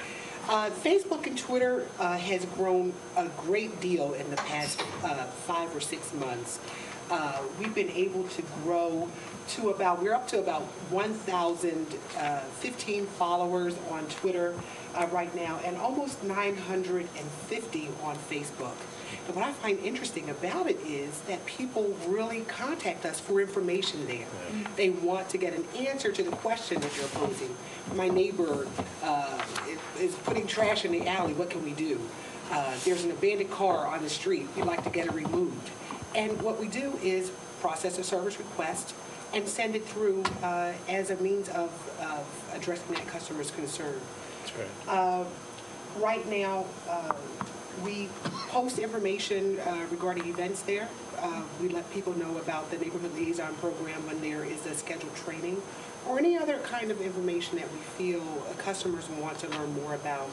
Facebook and Twitter has grown a great deal in the past 5 or 6 months. We've been able to grow to we're up to about 1,015 followers on Twitter right now, and almost 950 on Facebook. And what I find interesting about it is that people really contact us for information there. They want to get an answer to the question that you're posing. My neighbor is putting trash in the alley. What can we do? There's an abandoned car on the street. We'd like to get it removed. And what we do is process a service request and send it through as a means of addressing that customer's concern. That's great. Right now, we post information regarding events there. We let people know about the Neighborhood Liaison Program when there is a scheduled training or any other kind of information that we feel customers want to learn more about.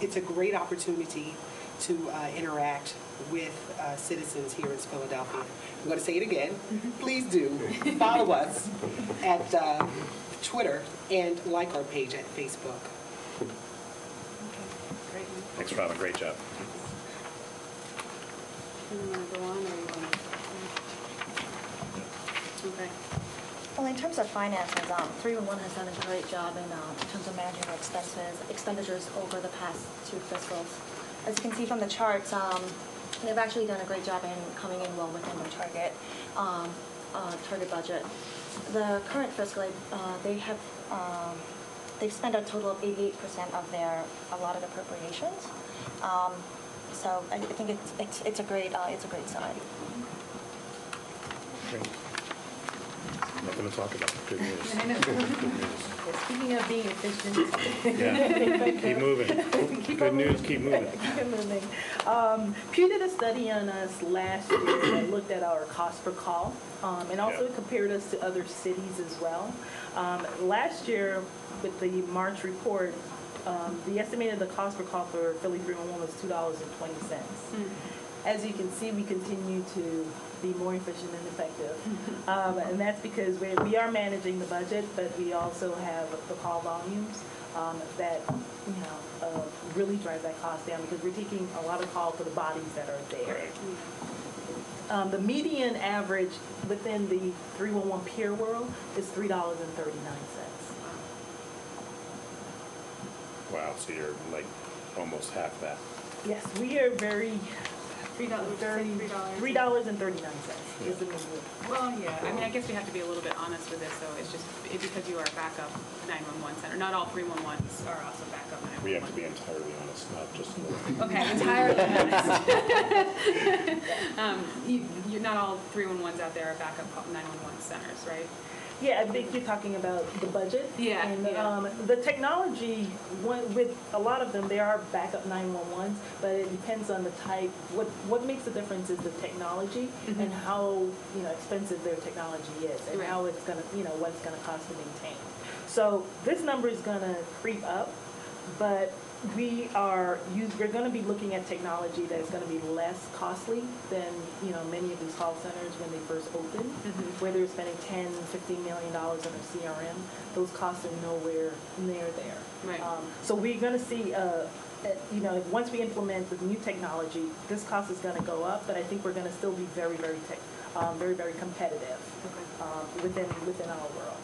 It's a great opportunity to interact with citizens here in Philadelphia. I'm going to say it again. Please do follow us at Twitter and like our page at Facebook. Great. Thanks, Robin. Great job. Do you want to go on or you want to? Okay. Well, in terms of finances, 311 has done a great job in terms of managing our expenditures over the past 2 fiscals. As you can see from the charts, they've actually done a great job in coming in well within their target budget. The current fiscal, they've spent a total of 88% of their allotted appropriations. So I think it's a great sign. Great. Nothing to talk about. Good news. I know. Good news. Speaking of being efficient. Yeah. Keep moving. Good news, keep moving. Keep moving. Pew did a study on us last year that looked at our cost per call, and also compared us to other cities as well. Last year, with the March report, the estimated the cost per call for Philly 311 was $2.20. as you can see, we continue to be more efficient and effective. And that's because we are managing the budget, but we also have the call volumes that really drive that cost down because we're taking a lot of calls for the bodies that are there. The median average within the 311 peer world is $3.39. Wow, so you're like almost half that. Yes, we are very $3.39 is the median. Well, yeah, I mean, I guess we have to be a little bit honest with this, though. It's just because you are a backup 911 center. Not all 311s are also backup 911. We have to be entirely honest, not just. Okay, entirely honest. You're not all 311s out there are backup 911 centers, right? Yeah, I think you're talking about the budget. Yeah. And yeah. the technology, with a lot of them, they are backup 911s, but it depends on the type. What makes the difference is the technology and how expensive their technology is and how it's gonna what it's gonna cost to maintain. So this number is gonna creep up, but we're going to be looking at technology that is going to be less costly than many of these call centers when they first open, where they're spending $10, $15 million on their CRM. Those costs are nowhere near there. Right. So we're going to see, once we implement the new technology, this cost is going to go up, but I think we're going to still be very, very, very competitive within our world.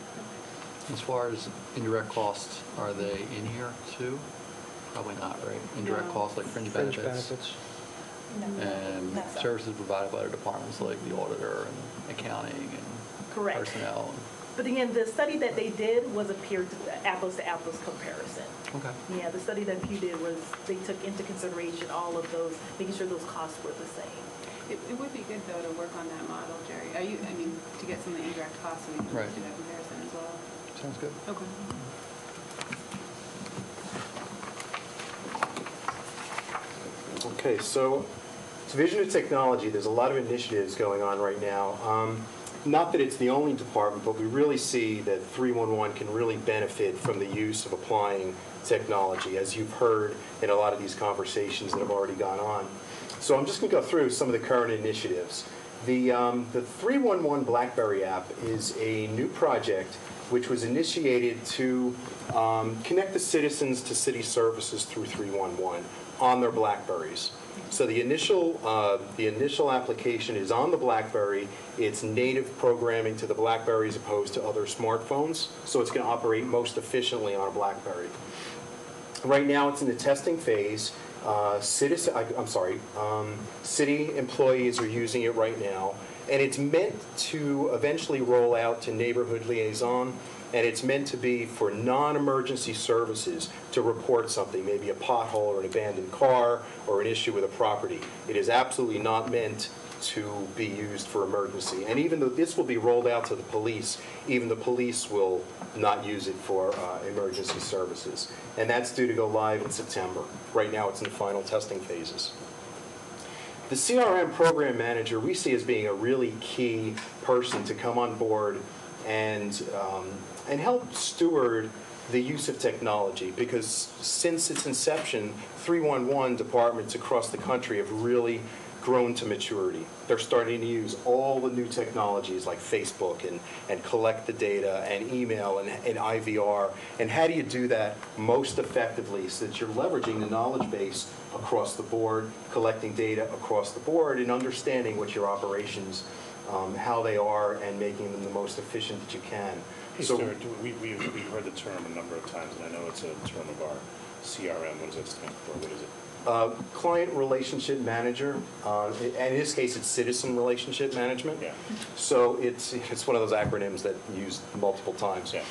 As far as indirect costs, are they in here too? Probably not, right? Indirect costs like fringe benefits. And services provided by the departments like the auditor and accounting and personnel. But again, the study that they did was a apples to apples comparison. Okay. Yeah, the study that Pew did was they took into consideration all of those, making sure those costs were the same. It would be good, though, to work on that model, Jerry. To get some of the indirect costs, so we can do that comparison as well. Sounds good. Okay. Okay, so Division of Technology, there's a lot of initiatives going on right now. Not that it's the only department, but we really see that 311 can really benefit from the use of applying technology, as you've heard in a lot of these conversations that have already gone on. So I'm just going to go through some of the current initiatives. The 311 BlackBerry app is a new project which was initiated to connect the citizens to city services through 311 on their BlackBerries. So the initial application is on the BlackBerry. It's native programming to the BlackBerry as opposed to other smartphones. So it's going to operate most efficiently on a BlackBerry. Right now, it's in the testing phase. City employees are using it right now, and it's meant to eventually roll out to neighborhood liaison, and it's meant to be for non-emergency services to report something, maybe a pothole or an abandoned car or an issue with a property. It is absolutely not meant to be used for emergency. And even though this will be rolled out to the police, even the police will not use it for emergency services. And that's due to go live in September. Right now, it's in the final testing phases. The CRM program manager we see as being a really key person to come on board and help steward the use of technology, because since its inception, 311 departments across the country have really grown to maturity. They're starting to use all the new technologies like Facebook and collect the data and email and IVR. And how do you do that most effectively so that you're leveraging the knowledge base across the board, collecting data across the board, and understanding what your operations, how they are, and making them the most efficient that you can. Hey, So, Stuart, we've heard the term a number of times, and I know it's a term of our CRM. What does that stand for? What is it? Client relationship manager, and in this case, it's citizen relationship management. Yeah. So it's one of those acronyms that you use multiple times. Yeah.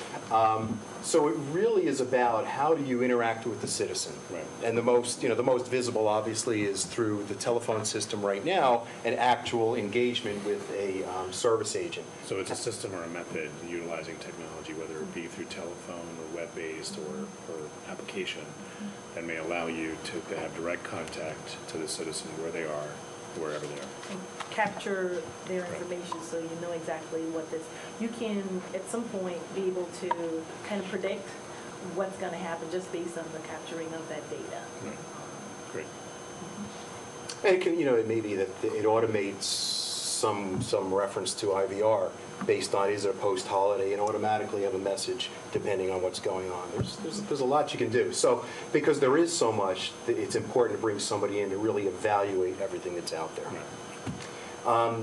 So it really is about how do you interact with the citizen. Right. And the most visible, obviously, is through the telephone system right now, and actual engagement with a service agent. So it's a system or a method utilizing technology, whether it be through telephone or web-based or application, that may allow you to have direct contact to the citizen where they are, wherever they are. And capture their information so you know exactly what this. You can, at some point, be able to kind of predict what's going to happen just based on the capturing of that data. Right. Great. And it can, it may be that it automates some reference to IVR based on is it a post-holiday and automatically have a message depending on what's going on. There's a lot you can do. So because there is so much, it's important to bring somebody in to really evaluate everything that's out there.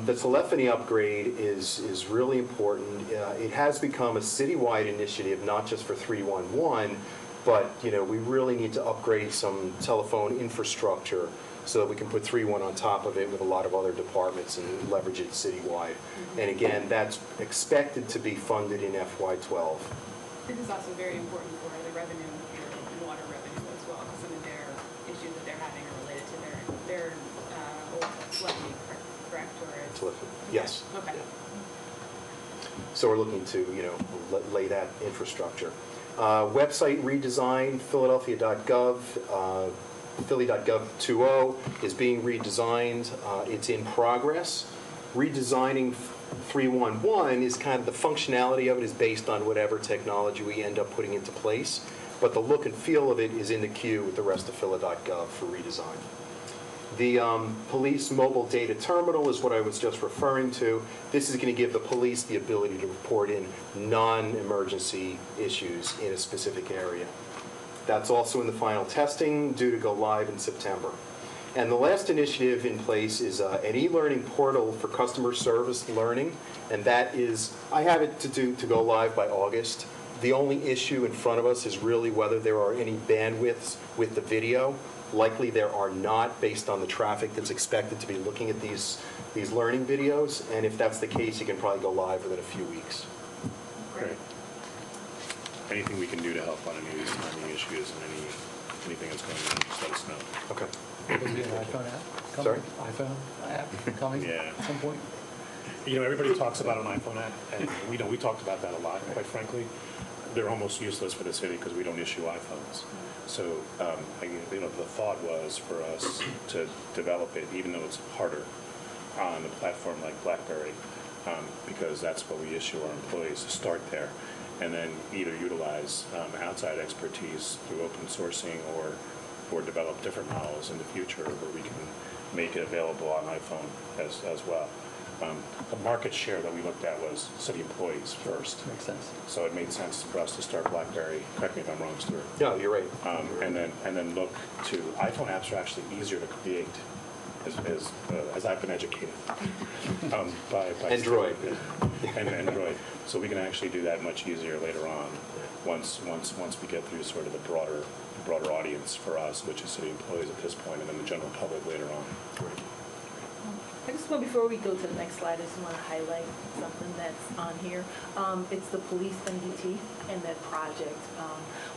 The telephony upgrade is really important. It has become a citywide initiative, not just for 311, but we really need to upgrade some telephone infrastructure so that we can put 311 on top of it with a lot of other departments and leverage it citywide. And again, that's expected to be funded in FY12. This is also very important for the revenue, water revenue as well, because some of their issues that they're having are related to their old levy, correct? Or Yes. Okay. So we're looking to, lay that infrastructure. Website redesign, philadelphia.gov, Philly.gov 2.0 is being redesigned. It's in progress. Redesigning 311 is kind of the functionality of it is based on whatever technology we end up putting into place, but the look and feel of it is in the queue with the rest of Philly.gov for redesign. The police mobile data terminal is what I was just referring to. This is going to give the police the ability to report in non-emergency issues in a specific area. That's also in the final testing, due to go live in September. And the last initiative in place is an e-learning portal for customer service learning, and that is, I have it to go live by August. The only issue in front of us is really whether there are any bandwidths with the video. Likely there are not, based on the traffic that's expected to be looking at these learning videos, and if that's the case, you can probably go live within a few weeks. Great. Anything we can do to help on any of these timing issues and anything that's going on, just let us know. Okay. Will there be an iPhone app coming? Sorry? iPhone app coming Yeah. at some point? Everybody talks about an iPhone app, and we talked about that a lot, quite frankly. They're almost useless for the city because we don't issue iPhones. So, the thought was for us to develop it, even though it's harder on a platform like BlackBerry, because that's what we issue our employees, to start there, and then either utilize outside expertise through open sourcing or develop different models in the future where we can make it available on iPhone as well. The market share that we looked at was city employees first. Makes sense. So it made sense for us to start BlackBerry. Correct me if I'm wrong, Stuart. No, you're right. And then look to iPhone apps are actually easier to create, as I've been educated. By Android. And Android. So we can actually do that much easier later on, once we get through sort of the broader audience for us, which is city employees at this point, and then the general public later on. I just want, before we go to the next slide, I just want to highlight something that's on here. It's the police MDT and that project.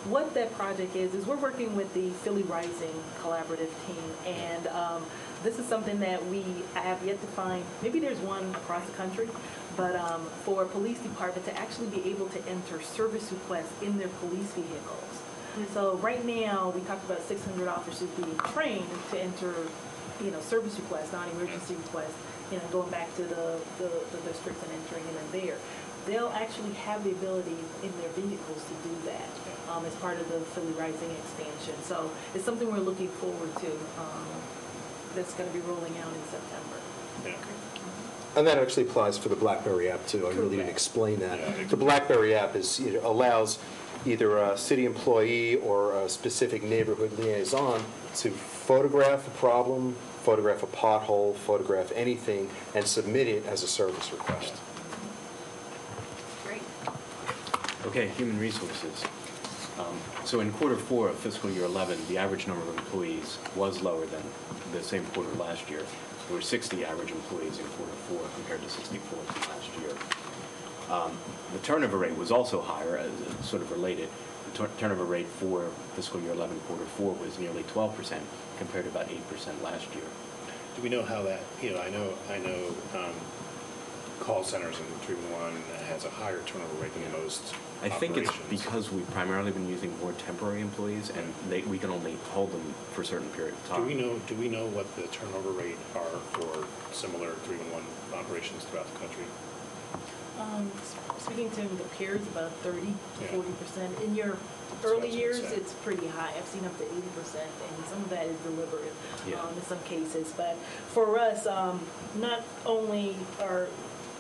What that project is we're working with the Philly Rising collaborative team, and this is something that we have yet to find. Maybe there's one across the country, but for a police department to actually be able to enter service requests in their police vehicles. So right now, we talked about 600 officers being trained to enter service requests, non-emergency requests, going back to the districts and entering it in there. They'll actually have the ability in their vehicles to do that as part of the Philly Rising expansion. So it's something we're looking forward to that's going to be rolling out in September. Yeah. And that actually applies for the BlackBerry app, too. I really didn't explain that. The BlackBerry app allows either a city employee or a specific neighborhood liaison to photograph a problem, photograph a pothole, photograph anything, and submit it as a service request. Great. Okay, human resources. So in quarter 4 of fiscal year 11, the average number of employees was lower than the same quarter last year. There were 60 average employees in quarter 4 compared to 64 last year. The turnover rate was also higher, as sort of related. The turnover rate for fiscal year 11 quarter 4 was nearly 12% compared to about 8% last year. Do we know how that? I know. Call centers in 311 has a higher turnover rate than most. I think it's operations. because we've primarily been using more temporary employees, and we can only hold them for a certain period of time. Do we know what the turnover rate are for similar 311 operations throughout the country? Speaking to the peers, about 30 to Yeah. 40%. In your what early I was years, gonna say. it's pretty high. I've seen up to 80%, and some of that is deliberate Yeah. in some cases. But for us, not only are,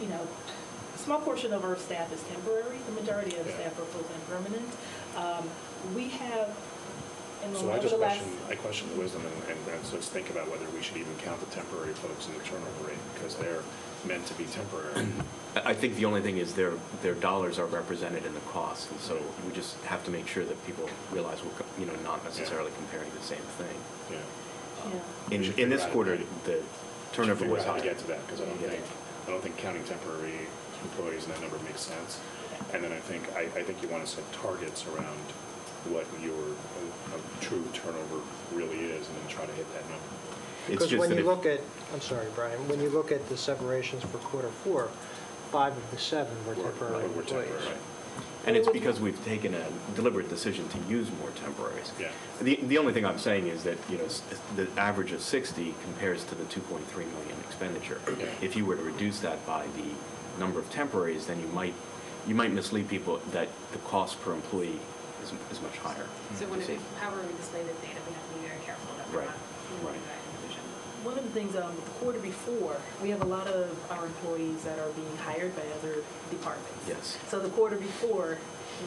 a small portion of our staff is temporary, the majority of the Yeah. staff are full-time permanent. We have, in the So I over just the last... question the wisdom, and so let's think about whether we should even count the temporary folks in the turnover rate, because they're meant to be temporary. I think the only thing is their dollars are represented in the cost, and so we just have to make sure that people realize we're not necessarily comparing the same thing. Yeah. Yeah. We should In this figure out quarter, how to- the turnover figure was out how high. to get to that, because Yeah. I don't think counting temporary employees in that number makes sense. And then I think you want to set targets around what your true turnover really is, and then try to hit that number. It's Because just when that you if- look at, I'm sorry, Brian, when you look at the separations for quarter four, 5 of the 7 were temporary We're temporary, employees. right? And it's because we've taken a deliberate decision to use more temporaries. Yeah. The only thing I'm saying is that, the average of 60 compares to the 2.3 million expenditure. Yeah. If you were to reduce that by the number of temporaries, then you might mislead people that the cost per employee is much higher. So however we display the data, we have to be very careful that we're Right. not moving that division. One of the things, the quarter before, we have a lot of our employees that are being hired by other departments. Yes. So the quarter before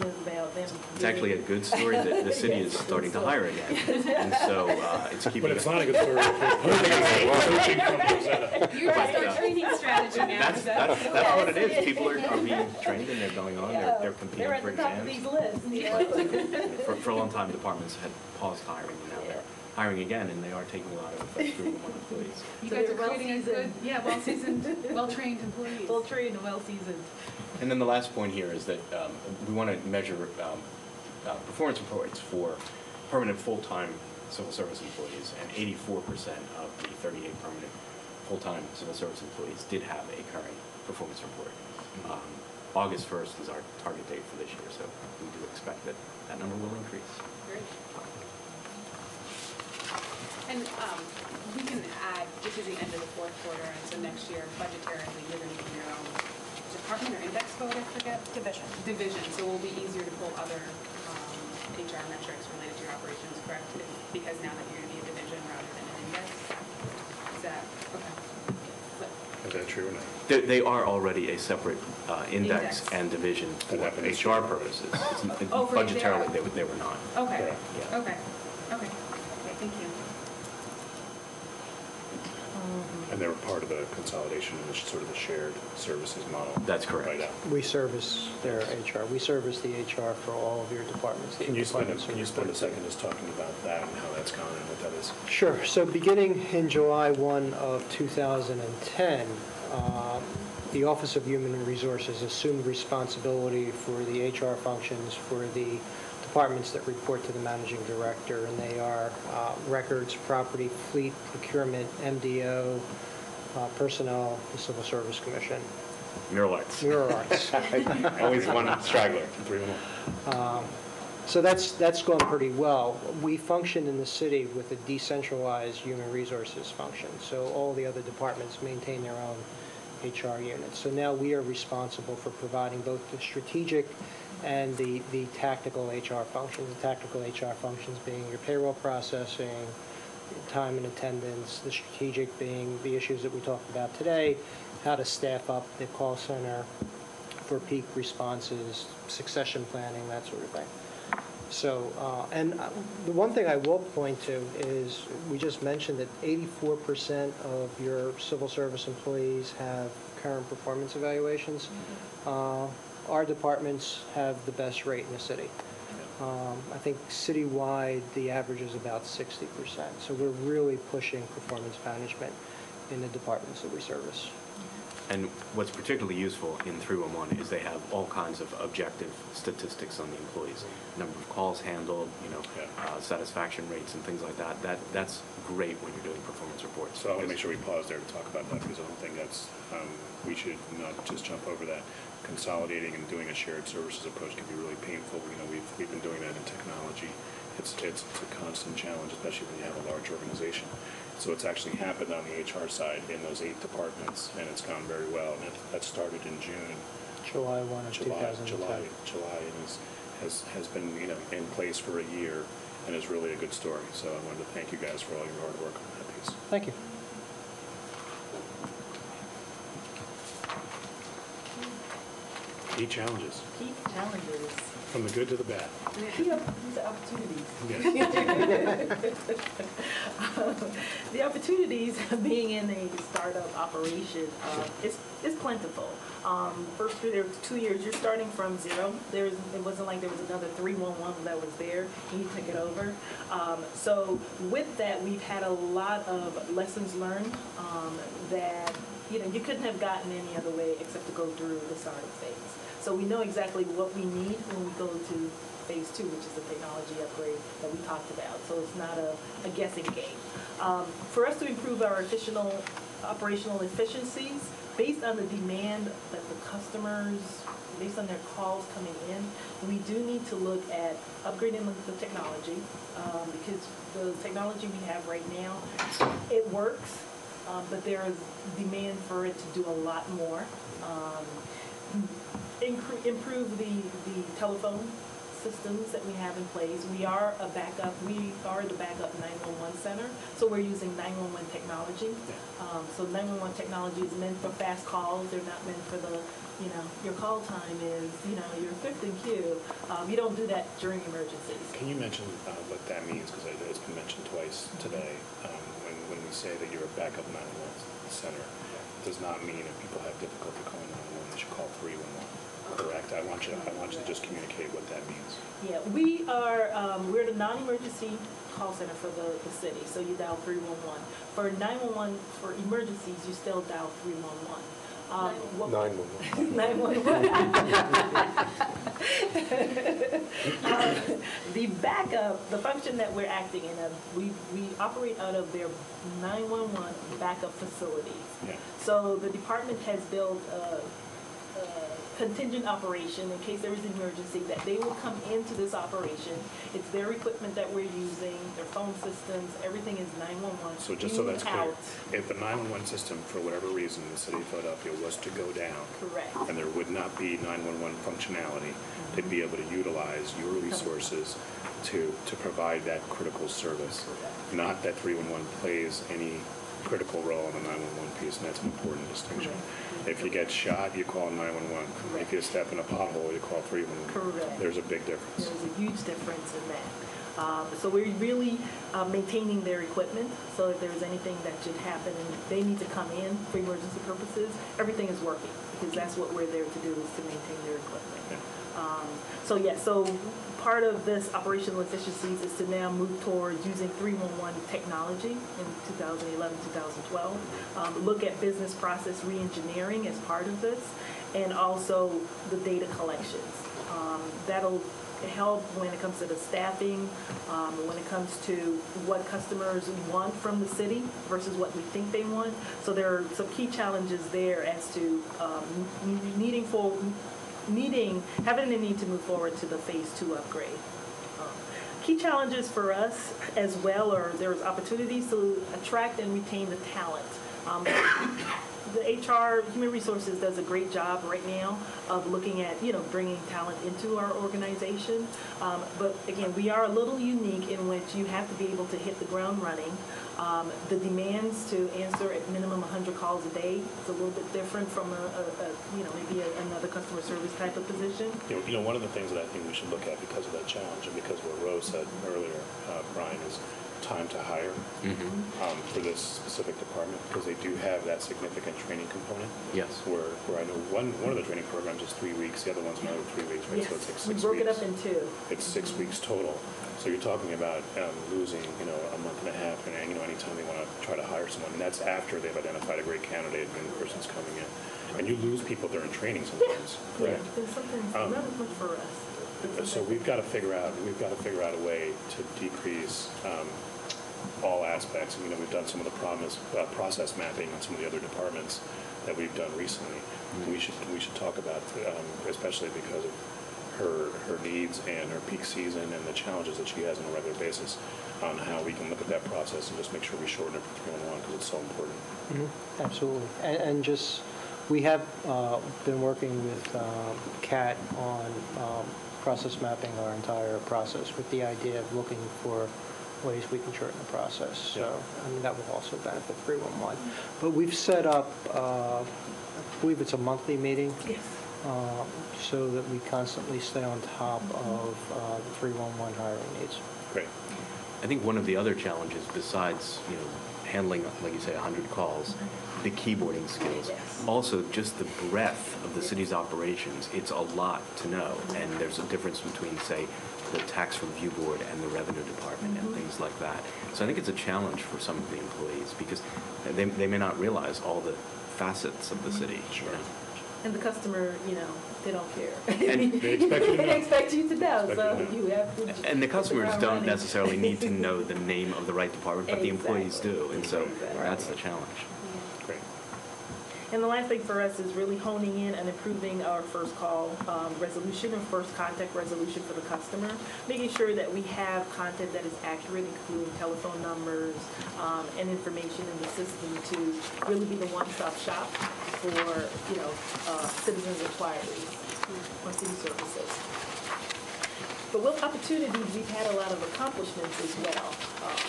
was about them. It's actually a good story that the city is Yes, starting to so- hire again. And so it's keeping But us. it's not a good story. Poaching from Rosetta. You're just our training strategy now. That's what it is. People are being trained and they're going on, they're competing They're at for the top of these exams. lists. For a long time, departments had paused hiring, and now they're hiring again, and they are taking a lot of effect through one employees. You So guys they're are creating a good, well-seasoned. well-seasoned, well-trained employees. Well trained and well seasoned. And then the last point here is that we want to measure performance reports for permanent full-time civil service employees, and 84% of the 38 permanent full-time civil service employees did have a current performance report. August 1st is our target date for this year, so we do expect that that number will increase. Great. And we can add, this is the end of the fourth quarter, and so next year, budgetarily, you're going to be your own department or index code, I forget? Division. Division, so it will be easier to pull other HR metrics related to your operations, correct? Because now that you're going to be a division rather than an index? Is that, okay. Is that true or not? They are already a separate index Index. and division for That happened this HR year. purposes. Oh, for Budgetarily, HR. they were not. Okay, Yeah. okay, okay. Okay, thank you. And they were part of the consolidation, which is sort of the shared services model. That's correct. Right now. We service their HR. We service the HR for all of your departments. Can you spend Departments a second just talking about that and how that's gone and what that is? Sure. So beginning in July 1 of 2010, the Office of Human Resources assumed responsibility for the HR functions for the departments that report to the managing director, and they are records, property, fleet, procurement, MDO, personnel, the Civil Service Commission, Mural arts. Mural Arts. Always one straggler, 311. So that's gone pretty well. We function in the city with a decentralized human resources function, so all the other departments maintain their own HR units. So now we are responsible for providing both the strategic and the tactical HR functions. The tactical HR functions being your payroll processing, time and attendance, the strategic being the issues that we talked about today, how to staff up the call center for peak responses, succession planning, that sort of thing. So, the one thing I will point to is, we just mentioned that 84% of your civil service employees have current performance evaluations. Our departments have the best rate in the city. I think citywide, the average is about 60%. So we're really pushing performance management in the departments that we service. And what's particularly useful in 311 is they have all kinds of objective statistics on the employees. Number of calls handled, satisfaction rates and things like that. That's great when you're doing performance reports. So I want to make sure we pause there to talk about that, because I don't think that's, we should not just jump over that. Consolidating and doing a shared services approach can be really painful. We've been doing that in technology. It's a constant challenge, especially when you have a large organization. So it's actually happened on the HR side in those 8 departments, and it's gone very well. And that started in June July 1 of 2010. July, and has been, you know, in place for a year and is really a good story. So I wanted to thank you guys for all your hard work on that piece. Thank you. Key challenges, Key challenges. from the good to the bad. These are opportunities. Yes. The opportunities of being in a startup operation is plentiful. First 2 years, you're starting from zero. It wasn't like there was another 311 that was there and you took it over. So with that, we've had a lot of lessons learned that you couldn't have gotten any other way except to go through the startup phase. So we know exactly what we need when we go to phase 2, which is the technology upgrade that we talked about. So it's not a guessing game. For us to improve our operational efficiencies, based on the demand that the customers, based on their calls coming in, we do need to look at upgrading the technology because the technology we have right now, it works, but there is demand for it to do a lot more. Improve the telephone systems that we have in place. We are the backup 911 center, so we're using 911 technology. So 911 technology is meant for fast calls. They're not meant for your call time is, you're fifth in queue. You don't do that during emergencies. Can you mention what that means? Because it's been mentioned twice today. When we say that you're a backup 911 center, it does not mean if people have difficulty calling 911, they should call 311. Correct. I want you to just communicate what that means. Yeah, we're the non-emergency call center for the city. So you dial 311. For 911 for emergencies, you still dial 311. 911. The backup, the function that we're acting in, we operate out of their 911 backup facilities. Yeah. So the department has built a contingent operation in case there is an emergency that they will come into this operation. It's their equipment that we're using, their phone systems, everything is 911. So just so that's clear, if the 911 system, for whatever reason, the city of Philadelphia was to go down, correct, and there would not be 911 functionality, they'd be able to utilize your resources to provide that critical service. correct. Not that 311 plays any critical role in the 911 piece, and that's an important distinction. If you get shot, you call 911. Correct. If you step in a pothole, you call 311. Correct. There's a big difference. There's a huge difference in that. So we're really maintaining their equipment. So if there's anything that should happen and they need to come in for emergency purposes, everything is working because that's what we're there to do is to maintain their equipment. Yeah. So part of this operational efficiencies is to now move towards using 311 technology in 2011, 2012. Look at business process re-engineering as part of this, and also the data collections. That'll help when it comes to the staffing, when it comes to what customers want from the city versus what we think they want. So there are some key challenges there as to having the need to move forward to the phase 2 upgrade. Key challenges for us as well are there's opportunities to attract and retain the talent. The HR, Human Resources, does a great job right now of looking at, bringing talent into our organization. But again, we are a little unique in which you have to be able to hit the ground running. The demands to answer at minimum 100 calls a day is a little bit different from maybe another customer service type of position. One of the things that I think we should look at because of that challenge and because of what Rose said earlier, Brian, is time to hire for this specific department because they do have that significant training component. Yes. Where I know one of the training programs is 3 weeks, the other one's another 3 weeks, right? Yes. So it's like 6 we weeks. broke it up in 2. It's 6 weeks total. So you're talking about losing, a month and a half, and anytime they want to try to hire someone, and that's after they've identified a great candidate and the person's coming in. And you lose people during training sometimes, correct? Yeah, sometimes not as much for us. So we've got to figure out a way to decrease all aspects. We've done some of the process mapping on some of the other departments that we've done recently. We should talk about, especially because of her needs and her peak season and the challenges that she has on a regular basis, on how we can look at that process and just make sure we shorten it for 311 because it's so important. Absolutely. And just We have been working with CAT on process mapping our entire process with the idea of looking for ways we can shorten the process. So, I mean, that will also benefit 311. But we've set up, I believe it's a monthly meeting. Yes. So that we constantly stay on top of the 311 hiring needs. Great. I think one of the other challenges besides, handling, like you say, 100 calls, the keyboarding skills. Yes. Also, just the breadth of the city's operations. It's a lot to know, and there's a difference between, say, the tax review board and the revenue department and things like that. So I think it's a challenge for some of the employees because they may not realize all the facets of the city. Sure. And the customer, they don't care. And they expect you to know. They expect you to know, Expect so you to know. you have to. And the customers ground don't running. necessarily need to know the name of the right department, but the employees do, and so Exactly. that's the challenge. Great. And the last thing for us is really honing in and improving our first call resolution and first contact resolution for the customer, making sure that we have content that is accurate, including telephone numbers and information in the system to really be the one-stop shop for, citizens' inquiries on city services. But with opportunities, we've had a lot of accomplishments as well.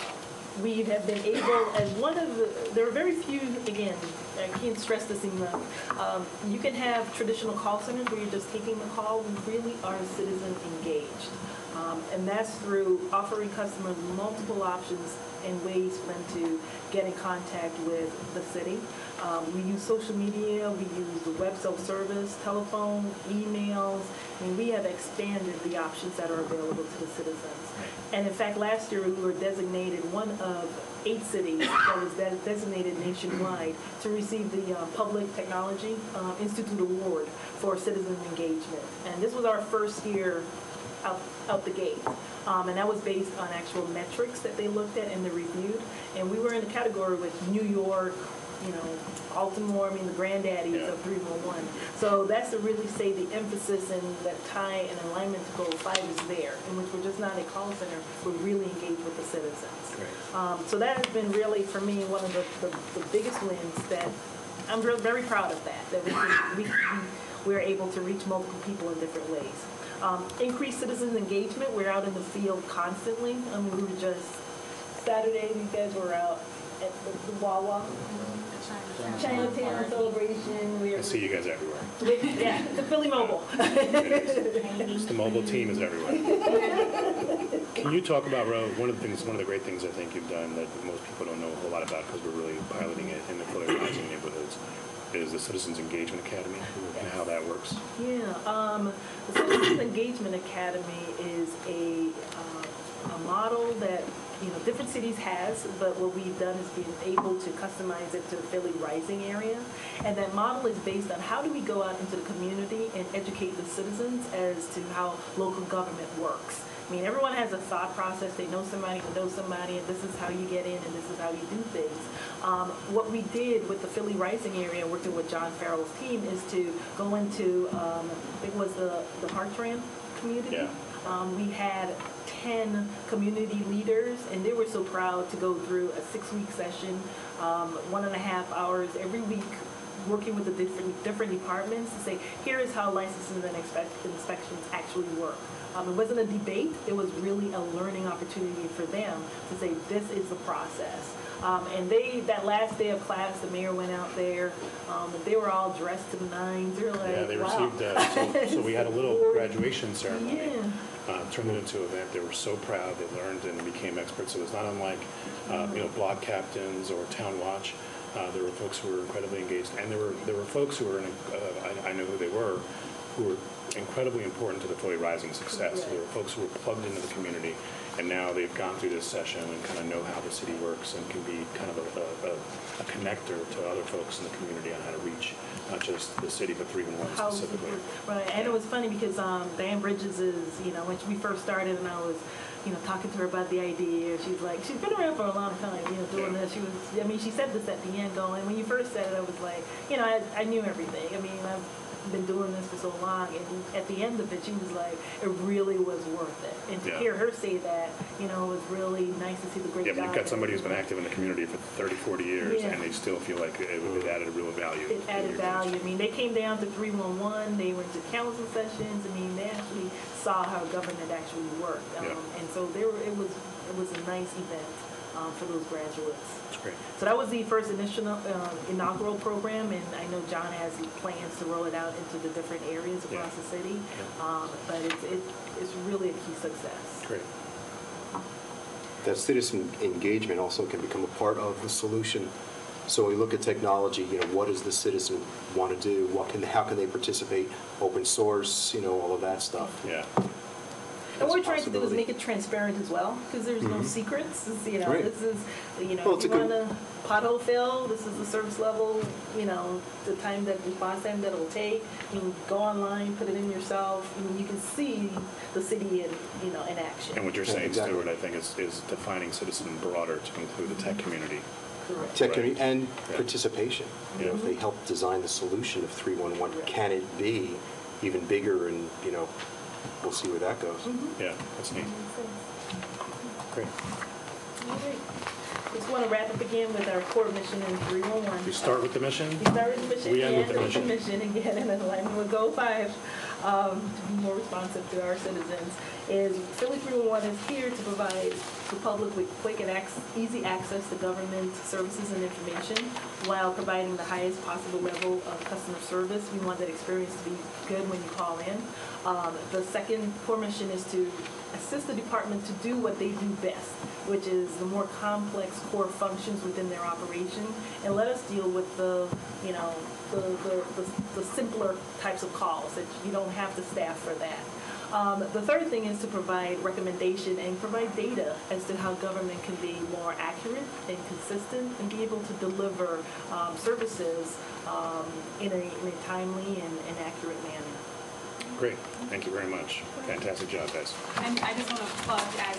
We have been able, as one of the, there are very few, again, I can't stress this enough, you can have traditional call centers where you're just taking the call. We really are citizen engaged. And that's through offering customers multiple options and ways for them to get in contact with the city. We use social media, we use the web self-service, telephone, emails. I mean, we have expanded the options that are available to the citizens. And in fact, last year we were designated one of 8 cities that was designated nationwide to receive the Public Technology Institute Award for citizen engagement. And this was our first year out the gate. And that was based on actual metrics that they looked at and they reviewed. And we were in the category with New York, Baltimore, the granddaddies of 311. So that's to really say the emphasis and that tie and alignment to Goal 5 is there, in which we're just not a call center, we're really engaged with the citizens. So that has been really, for me, one of the biggest wins that I'm very proud of that we're able to reach multiple people in different ways. Increased citizens engagement, we're out in the field constantly. We were just, Saturday, you guys were out at the Wawa. Chinatown celebration. I see you guys everywhere. Yeah, the Philly Mobile. Just the mobile team is everywhere. Can you talk about, Ro, one of the great things I think you've done that most people don't know a whole lot about because we're really piloting it in the Philly Rising neighborhoods is the Citizens Engagement Academy and how that works. Yeah, the Citizens Engagement Academy is a model that different cities has, but what we've done is been able to customize it to the Philly Rising area. And that model is based on how do we go out into the community and educate the citizens as to how local government works. Everyone has a thought process. They know somebody who knows somebody, and this is how you get in, and this is how you do things. What we did with the Philly Rising area, working with John Farrell's team, is to go into, I think it was the Hartran community. Yeah. We had 10 community leaders, and they were so proud to go through a 6-week session, 1.5 hours every week, working with the different departments to say, here is how licenses and inspections actually work. It wasn't a debate. It was really a learning opportunity for them to say, this is the process. And that last day of class, the mayor went out there. They were all dressed to the nines. They were like, Yeah, they wow. received, so we had a little graduation ceremony. Yeah. Turned it into an event. They were so proud. They learned and became experts. It was not unlike, block captains or town watch. There were folks who were incredibly engaged, and there were folks who were, I know who they were, who were incredibly important to the Philly Rising success. Right. There were folks who were plugged into the community, and now they've gone through this session and kind of know how the city works and can be kind of a connector to other folks in the community on how to reach not just the city, but 311 specifically. Right, and it was funny because Diane Bridges is, when we first started and I was, talking to her about the idea, she's like, she's been around for a long time, doing this. She was, she said this at the end going, when you first said it, I was like, I knew everything. been doing this for so long, and at the end of it, she was like, it really was worth it. And to Yeah. hear her say that, you know, it was really nice to see the great Yeah, job. but you've got somebody who's been that- active in the community for 30, 40 years, Yeah. and they still feel like it added a real value. It added value. I mean, they came down to 311, they went to council sessions. I mean, they actually saw how government actually worked. Yeah. And so it was a nice event for those graduates. It's great. So that was the first inaugural program, and I know John has plans to roll it out into the different areas across Yeah. the city. But it's really a key success. Great. That citizen engagement also can become a part of the solution. So when we look at technology, you know, what does the citizen want to do? How can they participate? Open source, you know, all of that stuff. Yeah. And what we're That's a trying to do is possibility. make it transparent as well, because there's no secrets. You know, Right. this is, you know, Well, if it's you a want a pothole fill, this is the service level, you know, the time that response time that it'll take. You can go online, put it in yourself. I mean, you can see the city in action. And what you're Yeah, saying, exactly. Stuart, I think is defining citizen broader to include the tech community. Correct. Tech Right. community and Yeah. participation. You know, if they help design the solution of 311, can it be even bigger? And, you know, we'll see where that goes. Yeah, that's neat. Great. All right. Just want to wrap up again with our core mission in 311. We start with the mission. We start with the mission We end with and the with the mission. mission again, and in alignment with Goal 5, to be more responsive to our citizens, is Philly 311 is here to provide the public with quick and easy access to government services and information while providing the highest possible level of customer service. We want that experience to be good when you call in. The second core mission is to assist the department to do what they do best, which is the more complex core functions within their operation, and let us deal with the simpler types of calls that you don't have the staff for that. The third thing is to provide recommendation and provide data as to how government can be more accurate and consistent and be able to deliver services in a timely and accurate manner. Great. Thank you very much. Fantastic job, guys. And I just want to plug, as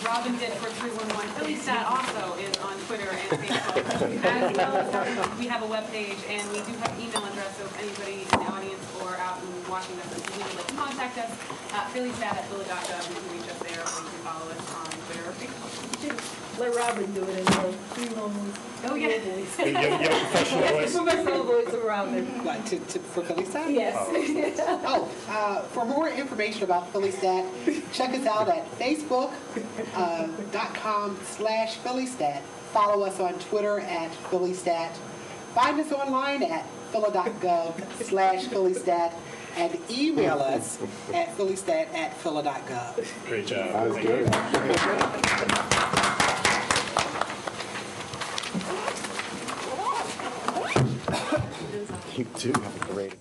Robin did for 311, Philly Stat also is on Twitter and Facebook. As well as we have a webpage, and we do have an email address, so if anybody in the audience or out and watching us is would like to contact us, phillystat@philly.gov, you can reach us there, or you can follow us on Twitter or Facebook. Let Robin do it in the Oh, yeah. voice. You have a professional voice? Professional voice of Robin. What, for Philly Stat? Yes. For more information about Philly Stat, check us out at facebook.com/PhillyStat. Follow us on Twitter at PhillyStat. Find us online at phila.gov/PhillyStat. And email us at phillystat@phila.gov. Great job. That was Thank good. you. You do have a great...